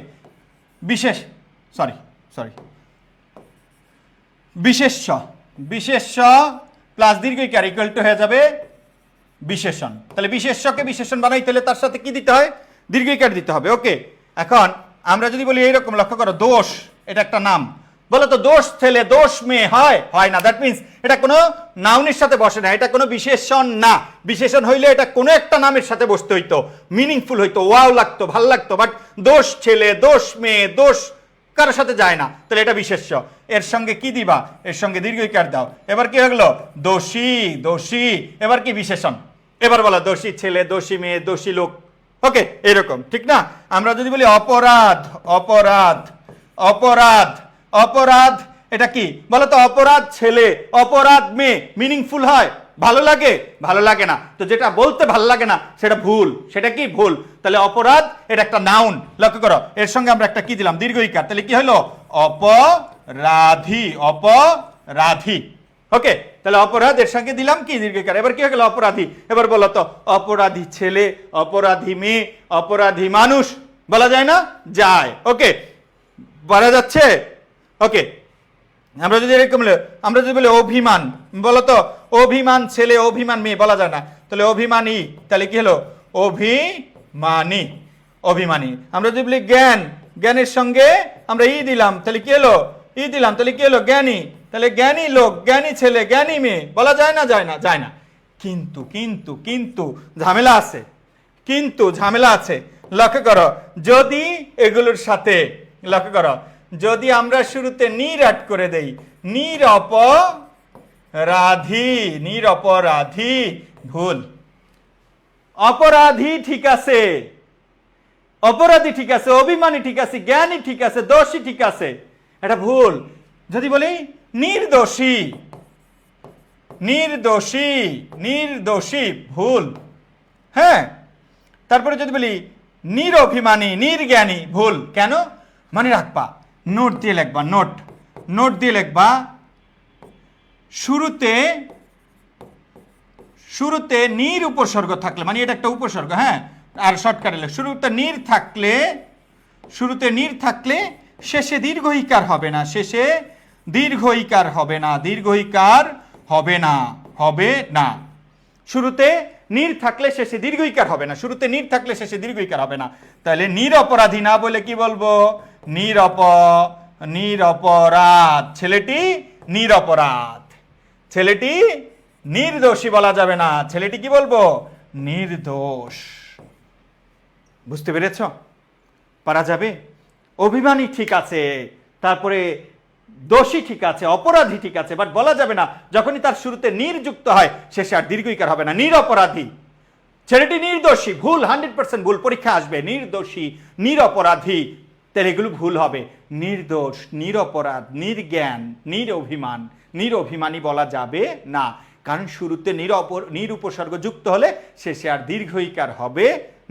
বিশেষ, সরি সরি বিশেষ্য, বিশেষ্য প্লাস দীর্ঘ ইকার ইকুয়াল টু হয়ে যাবে বিশেষণ। তাহলে বিশেষ্যকে বিশেষণ বানাইতে হলে তার সাথে কি দিতে হয়, দীর্ঘ ইকার দিতে হবে। ওকে, এখন আমরা যদি বলি এইরকম, লক্ষ্য করো, দোষ, এটা একটা নাম, বলো তো দোষ ছেলে দোষ মেয়ে হয়, হয় না, দ্যাট মিনস এটা কোনো নাউনের সাথে বসে না, এটা কোনো বিশেষণ না। বিশেষণ হইলে এটা কোনো একটা নামের সাথে বসতে হইতো, মিনিংফুল হইতো, ওয়াও লাগতো, ভাল লাগতো, বাট দোষ ছেলে দোষ মেয়ে দোষ কারোর সাথে যায় না, তাহলে এটা বিশেষ্য। এর সঙ্গে কি দিবা, এর সঙ্গে দীর্ঘ ইকার দাও, এবার কি হলো, দোষী, দোষী, এবার কি বিশেষণ, এবার বলো দোষী ছেলে দোষী মেয়ে দোষী লোক। ওকে, এরকম, ঠিক না? আমরা যদি বলি অপরাধ, অপরাধ, অপরাধ, অপরাধ, এটা কি বলো তো, অপরাধ ছেলে অপরাধ মেয়ে মিনিংফুল হয়, ভালো লাগে, ভালো লাগে না, তো যেটা বলতে ভালো লাগে না সেটা ভুল, সেটা কি ভুল। তাহলে অপরাধ এটা একটা নাউন, লক্ষ্য করো, এর সঙ্গে আমরা একটা কি দিলাম, দীর্ঘ ইকার, তাহলে কি হলো, অপরাধী, অপরাধী। ওকে, তাহলে অপরাধ এর সঙ্গে দিলাম কি দীর্ঘ ইকার, এবার কি হয়ে গেল, অপরাধী। এবার বলো তো, অপরাধী ছেলে অপরাধী মেয়ে অপরাধী মানুষ, বলা যায় না, যায়। ওকে, বলা যাচ্ছে। ওকে, আমরা যদি এরকম, আমরা যদি বলি অভিমান, বলো তো অভিমান ছেলে অভিমান মেয়ে, বলা যায় না, তাহলে অভিমানী, তাহলে কি হলো, অভিমানী, অভিমানী। আমরা যদি বলি জ্ঞান, জ্ঞানের সঙ্গে আমরা ই দিলাম, তাহলে কি হলো, ই দিলাম, তাহলে কি হলো, জ্ঞানী, তাহলে জ্ঞানী লোক, জ্ঞানী ছেলে জ্ঞানী মেয়ে, বলা যায় না, যায় না, যায় না। কিন্তু কিন্তু কিন্তু ঝামেলা আছে, কিন্তু ঝামেলা আছে, লক্ষ্য করো, যদি এগুলোর সাথে, লক্ষ্য করো, যদি আমরা শুরুতে নির অ্যাড করে দেই, নিরপরাধী, নিরপরাধী, ভুল। অপরাধী ঠিক আছে, অপরাধী ঠিক আছে, অভিমানী ঠিক আছে, জ্ঞানী ঠিক আছে, দোষী ঠিক আছে, এটা ভুল। যদি বলি নির্দোষী, নির্দোষী, নির্দোষী ভুল। হ্যাঁ, তারপরে যদি বলি নিরভিমানী, নির্জ্ঞানী ভুল। কেন? মনে রাখবা, নোট দিয়ে লিখবা, নোট, নোট দিয়ে লিখবা শুরুতে, শুরুতে নির উপসর্গ থাকলে, মানে এটা একটা উপসর্গ, হ্যাঁ, আর শর্টকাটে শুরুতে নির থাকলে, শুরুতে নির থাকলে শেষে দীর্ঘইকার হবে না, শেষে দীর্ঘইকার হবে না, দীর্ঘইকার হবে না, হবে না। শুরুতে নির থাকলে শেষে দীর্ঘইকার হবে না, শুরুতে নির থাকলে শেষে দীর্ঘইকার হবে না। তাহলে নিরপরাধী না বলে কি বলবো? নিরপরাধ। ছেলেটি নিরপরাধ, ছেলেটি নির্দোষী বলা যাবে না, ছেলেটি কি বলবো? নির্দোষ। বুঝতে পেরেছ? পারা যাবে? অভিমানী ঠিক আছে, তারপরে দোষী ঠিক আছে, অপরাধী ঠিক আছে, বাট বলা যাবে না যখনই তার শুরুতে নির্যুক্ত হয় শেষে আর দীর্ঘইকার হবে না। নিরপরাধী, ছেলেটি নির্দোষী, ভুল, 100% ভুল, পরীক্ষা আসবে। নির্দোষী, নিরপরাধী, তাহলে এগুলো ভুল হবে। নির্দোষ, নিরপরাধ, নির্জ্ঞান, নিরভিমান, নিরভিমানী বলা যাবে না, কারণ শুরুতে নির উপসর্গ যুক্ত হলে শেষে আর দীর্ঘইকার হবে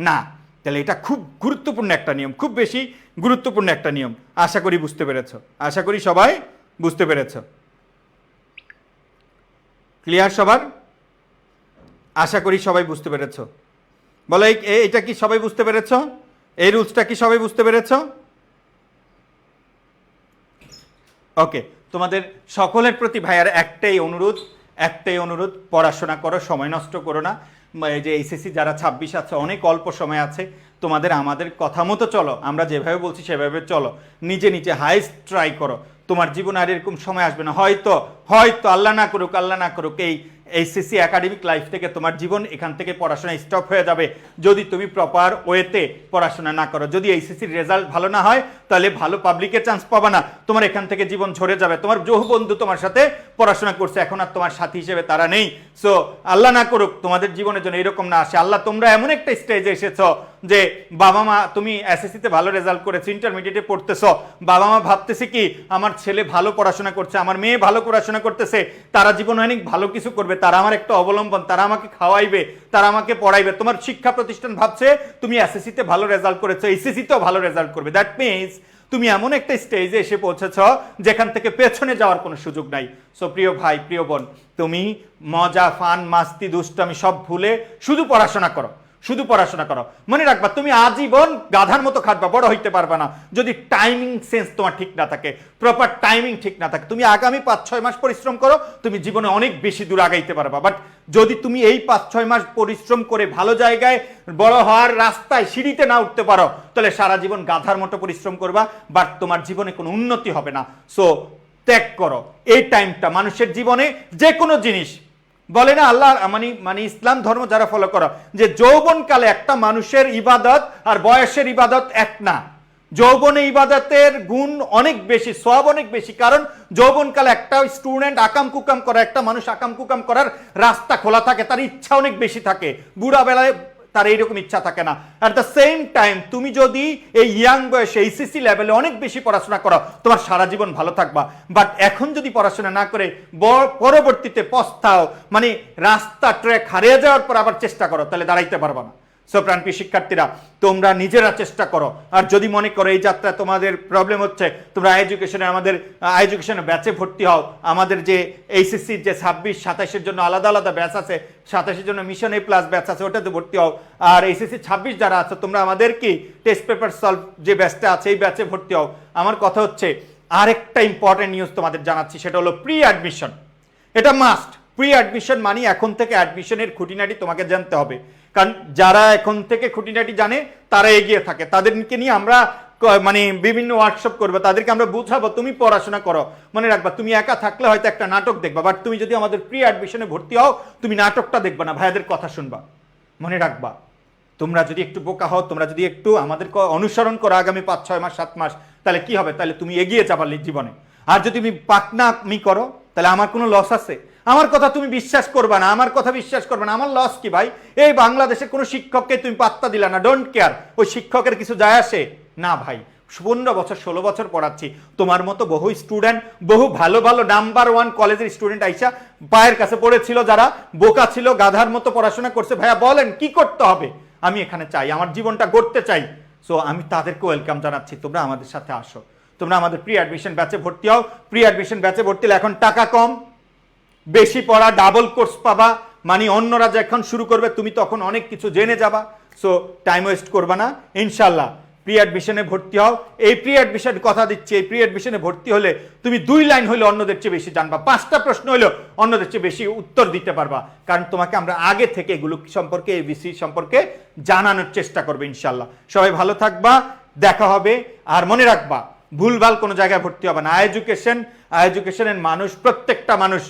না। তাহলে এটা খুব গুরুত্বপূর্ণ একটা নিয়ম, খুব বেশি গুরুত্বপূর্ণ একটা নিয়ম। আশা করি বুঝতে পেরেছ, আশা করি সবাই বুঝতে পেরেছ। ক্লিয়ার সবার? আশা করি সবাই বুঝতে পেরেছ। বলো এটা কি সবাই বুঝতে পেরেছ? এই রুলসটা কি সবাই বুঝতে পেরেছ? ওকে, তোমাদের সকলের প্রতি ভাইয়ার একটাই অনুরোধ, পড়াশোনা করো, সময় নষ্ট করো না। এই যে এইচএসসি যারা 26 আছে, অনেক অল্প সময় আছে, তোমাদের আমাদের কথা মতো চলো, আমরা যেভাবে বলছি সেভাবে চলো, নিজে নিজে হাইস্ট ট্রাই করো। তোমার জীবনে আর এরকম সময় আসবে না, হয়তো হয়তো আল্লাহ না করুক এই এইচএসসি একাডেমিক লাইফ থেকে তোমার জীবন এখান থেকে পড়াশোনা স্টপ হয়ে যাবে যদি তুমি প্রপার ওয়েতে পড়াশোনা না করো। যদি এইচএসসির রেজাল্ট ভালো না হয় তাহলে ভালো পাবলিকে চান্স পাবা না, তোমার এখান থেকে জীবন ঝরে যাবে। তোমার বহু বন্ধু তোমার সাথে পড়াশোনা করছে, এখন আর তোমার সাথী হিসেবে তারা নেই। সো আল্লাহ না করুক তোমাদের জীবনের জন্য এরকম না আসে। আল্লাহ, তোমরা এমন একটা স্টেজে এসেছো যে বাবা মা, তুমি এসএসসিতে ভালো রেজাল্ট করেছো, ইন্টারমিডিয়েটে পড়তেছো, বাবা মা ভাবতেছে কি আমার ছেলে ভালো পড়াশোনা করছে, আমার মেয়ে ভালো পড়াশোনা করতেছে, তারা জীবনে অনেক ভালো কিছু করবে, তারা আমার একটা অবলম্বন, তারা আমাকে খাওয়াইবে, তারা আমাকে পড়াইবে। তোমার শিক্ষা প্রতিষ্ঠান ভাবছে তুমি এসএসসিতে ভালো রেজাল্ট করেছো, এইচএসসিতেও ভালো রেজাল্ট করবে। দ্যাট মিনস তুমি এমন একটা স্টেজে এসে পৌঁছেছ যেখান থেকে পেছনে যাওয়ার কোনো সুযোগ নাই। সো প্রিয় ভাই, প্রিয় বোন, তুমি মজা, ফান, মাস্তি, দুষ্টামি সব ভুলে শুধু পড়াশোনা করো, শুধু পড়াশোনা করো। মনে রাখবা, তুমি আজীবন গাধার মতো খাটবা, বড় হইতে পারবা না যদি টাইমিং সেন্স তোমার ঠিক না থাকে, প্রপার টাইমিং ঠিক না থাকে। তুমি আগামী 5-6 মাস পরিশ্রম করো, তুমি জীবনে অনেক বেশি দূর আগাইতে পারবা। বাট যদি তুমি এই 5-6 মাস পরিশ্রম করে ভালো জায়গায় বড় হওয়ার রাস্তায় সিঁড়িতে না উঠতে পারো, তাহলে সারা জীবন গাধার মতো পরিশ্রম করবা, বাট তোমার জীবনে কোনো উন্নতি হবে না। সো ত্যাগ করো এই টাইমটা। মানুষের জীবনে যে কোনো জিনিস বলে না আল্লাহ, মানে ইসলাম ধর্ম যারা ফলো করো, যে যৌবনকালে একটা মানুষের ইবাদত আর বয়সের ইবাদত এক না। যৌবনে ইবাদতের গুণ অনেক বেশি, সওয়াব অনেক বেশি, কারণ যৌবনকালে একটা স্টুডেন্ট আকাম কুকাম করা, একটা মানুষ আকাম কুকাম করার রাস্তা খোলা থাকে, তার ইচ্ছা অনেক বেশি থাকে, বুড়া বেলায় তার এইরকম ইচ্ছা থাকে না। অ্যাট দ্য সেম টাইম তুমি যদি এই ইয়াং বয়সে এইচএসসি লেভেলে অনেক বেশি পড়াশোনা করো, তোমার সারা জীবন ভালো থাকবা। বাট এখন যদি পড়াশোনা না করে পরবর্তীতে পস্তাও, মানে রাস্তা ট্র্যাক হারিয়ে যাওয়ার পর আবার চেষ্টা করো, তাহলে দাঁড়াইতে পারবা না। সো প্রাণপ্রিয় শিক্ষার্থীরা, তোমরা নিজেরা চেষ্টা করো। আর যদি মনে করো এই যাত্রা তোমাদের প্রবলেম হচ্ছে, তোমরা আমাদের এডুকেশনে ব্যাচে ভর্তি হও। আমাদের যে এইচএসসির যে 26-27-এর জন্য আলাদা আলাদা ব্যাচ আছে, 27-এর জন্য মিশন এ প্লাস ব্যাচ আছে, ওটাতে ভর্তি হও। আর এইচএসসি 26 যারা আছে, তোমরা আমাদের কি টেস্ট পেপার সলভ যে ব্যাচটা আছে, এই ব্যাচে ভর্তি হও। আমার কথা হচ্ছে, আরেকটা ইম্পর্টেন্ট নিউজ তোমাদের জানাচ্ছি, সেটা হলো প্রি অ্যাডমিশন। এটা মাস্ট। প্রি অ্যাডমিশন মানে এখন থেকে অ্যাডমিশনের খুঁটিনাটি তোমাকে জানতে হবে, কারণ যারা এখন থেকে খুঁটিনাটি জানে তারা এগিয়ে থাকে। তাদেরকে নিয়ে আমরা মানে বিভিন্ন ওয়ার্কশপ করবো, তাদেরকে আমরা বুঝাবো তুমি পড়াশোনা করো। মনে রাখবা, তুমি একা থাকলে হয়তো একটা নাটক দেখবা, বাট তুমি যদি আমাদের প্রি অ্যাডমিশনে ভর্তি হও, তুমি নাটকটা দেখবা না, ভাইয়াদের কথা শুনবা। মনে রাখবা, তোমরা যদি একটু বোকা হও, তোমরা যদি একটু আমাদের অনুসরণ করো আগামী 5-6 মাস 7 মাস, তাহলে কি হবে? তাহলে তুমি এগিয়ে যাবা জীবনে। আর যদি তুমি পাকনামি করো, তাহলে আমার কোনো লস আছে? আমার কথা তুমি বিশ্বাস করবে না, আমার কথা বিশ্বাস করবে না, আমার লস কি ভাই? এই বাংলাদেশের কোনো শিক্ষককে তুমি পাত্তা দিলা না, ডোন্ট কেয়ার, ওই শিক্ষকের কিছু যায় আসে না ভাই। 15 বছর 16 বছর পড়াচ্ছি, তোমার মতো বহু স্টুডেন্ট, বহু ভালো ভালো নাম্বার 1 কলেজের স্টুডেন্ট আইসা পায়ের কাছে পড়েছিল, যারা বোকা ছিল, গাধার মতো পড়াশোনা করছে, ভাইয়া বলেন কি করতে হবে, আমি এখানে চাই, আমার জীবনটা গড়তে চাই। সো আমি তাদেরকে ওয়েলকাম জানাচ্ছি, তোমরা আমাদের সাথে আসো, তোমরা আমাদের প্রি অ্যাডমিশন ব্যাচে ভর্তি হও। প্রি অ্যাডমিশন ব্যাচে ভর্তি হলে এখন টাকা কম, বেশি পড়া, ডাবল কোর্স পাবা, মানে অন্যরা যখন শুরু করবে তুমি তখন অনেক কিছু জেনে যাবা। সো টাইম ওয়েস্ট করবা না, ইনশাল্লাহ প্রি অ্যাডমিশনে ভর্তি হও। এই প্রি অ্যাডমিশন কথা দিচ্ছি, এই প্রি অ্যাডমিশনে ভর্তি হলে তুমি 2 লাইন হলে অন্যদের চেয়ে বেশি জানবা, 5টা প্রশ্ন হলেও অন্যদের চেয়ে বেশি উত্তর দিতে পারবা, কারণ তোমাকে আমরা আগে থেকে এগুলো সম্পর্কে, এবিসি সম্পর্কে জানানোর চেষ্টা করবে ইনশাল্লাহ। সবাই ভালো থাকবা, দেখা হবে। আর মনে রাখবা, ভুলভাল কোনো জায়গায় ভর্তি হবে না। এডুকেশনের মানুষ, প্রত্যেকটা মানুষ,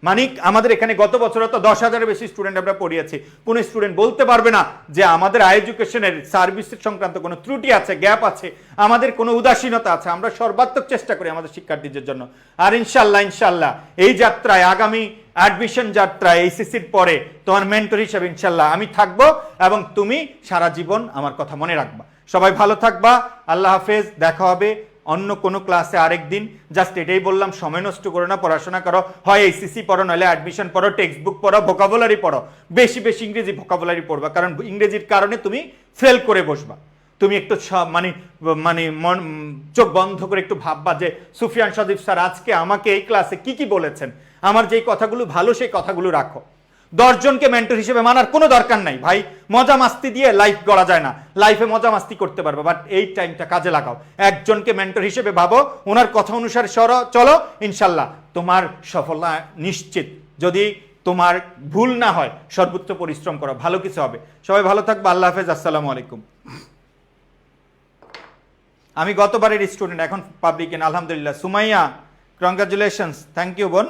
মানে আমাদের এখানে গত বছর তো 10,000-এর বেশি স্টুডেন্ট আমরা পড়িয়েছি। কোনো স্টুডেন্ট বলতে পারবে না যে আমাদের এডুকেশনের সার্ভিসের সংক্রান্ত কোনো ত্রুটি আছে, গ্যাপ আছে, আমাদের কোনো উদাসীনতা আছে। আমরা সর্বাত্মক চেষ্টা করি আমাদের শিক্ষার্থীদের জন্য। আর ইনশাল্লাহ এই যাত্রায়, আগামী অ্যাডমিশন যাত্রায়, এইচএসসির পরে তোমার মেন্টর হিসেবে ইনশাল্লাহ আমি থাকবো, এবং তুমি সারা জীবন আমার কথা মনে রাখবা। সবাই ভালো থাকবা, আল্লাহ হাফেজ, দেখা হবে অন্য কোনো ক্লাসে আরেকদিন। জাস্ট এটাই বললাম, সময় নষ্ট করো না, পড়াশোনা করো, হয় এইচএসসি পড়ো, নইলে অ্যাডমিশন পড়ো, টেক্সট বুক পড়ো, ভোকাবুলারি পড়ো, বেশি বেশি ইংরেজি ভোকাবুলারি পড়বা, কারণ ইংরেজির কারণে তুমি ফেল করে বসবা। তুমি একটু মানে চোখ বন্ধ করে একটু ভাববা যে সুফিয়ান সদীপ স্যার আজকে আমাকে এই ক্লাসে কি কি বলেছেন, আমার যেই কথাগুলো ভালো সেই কথাগুলো রাখো। 10 জনকে মেন্টর হিসেবে মানার কোনো দরকার নাই ভাই, মজা মাস্তি দিয়ে লাইফ গড়া যায় না। লাইফে মজা মাস্তি করতে পারবে, বাট এই টাইমটা কাজে লাগাও। একজনকে মেন্টর হিসেবে ভাবো, ওনার কথা অনুসারে চলো, ইনশাল্লাহ তোমার সফলতা নিশ্চিত। যদি তোমার ভুল না হয়, সর্বোচ্চ পরিশ্রম করো, ভালো কিছু হবে। সবাই ভালো থাকবে, আল্লাহ হাফেজ, আসসালামু আলাইকুম। আমি গতবারের স্টুডেন্ট, এখন পাবলিক, আলহামদুলিল্লাহ। সুমাইয়া, কংগ্রাচুলেশনস, থ্যাংক ইউ বোন।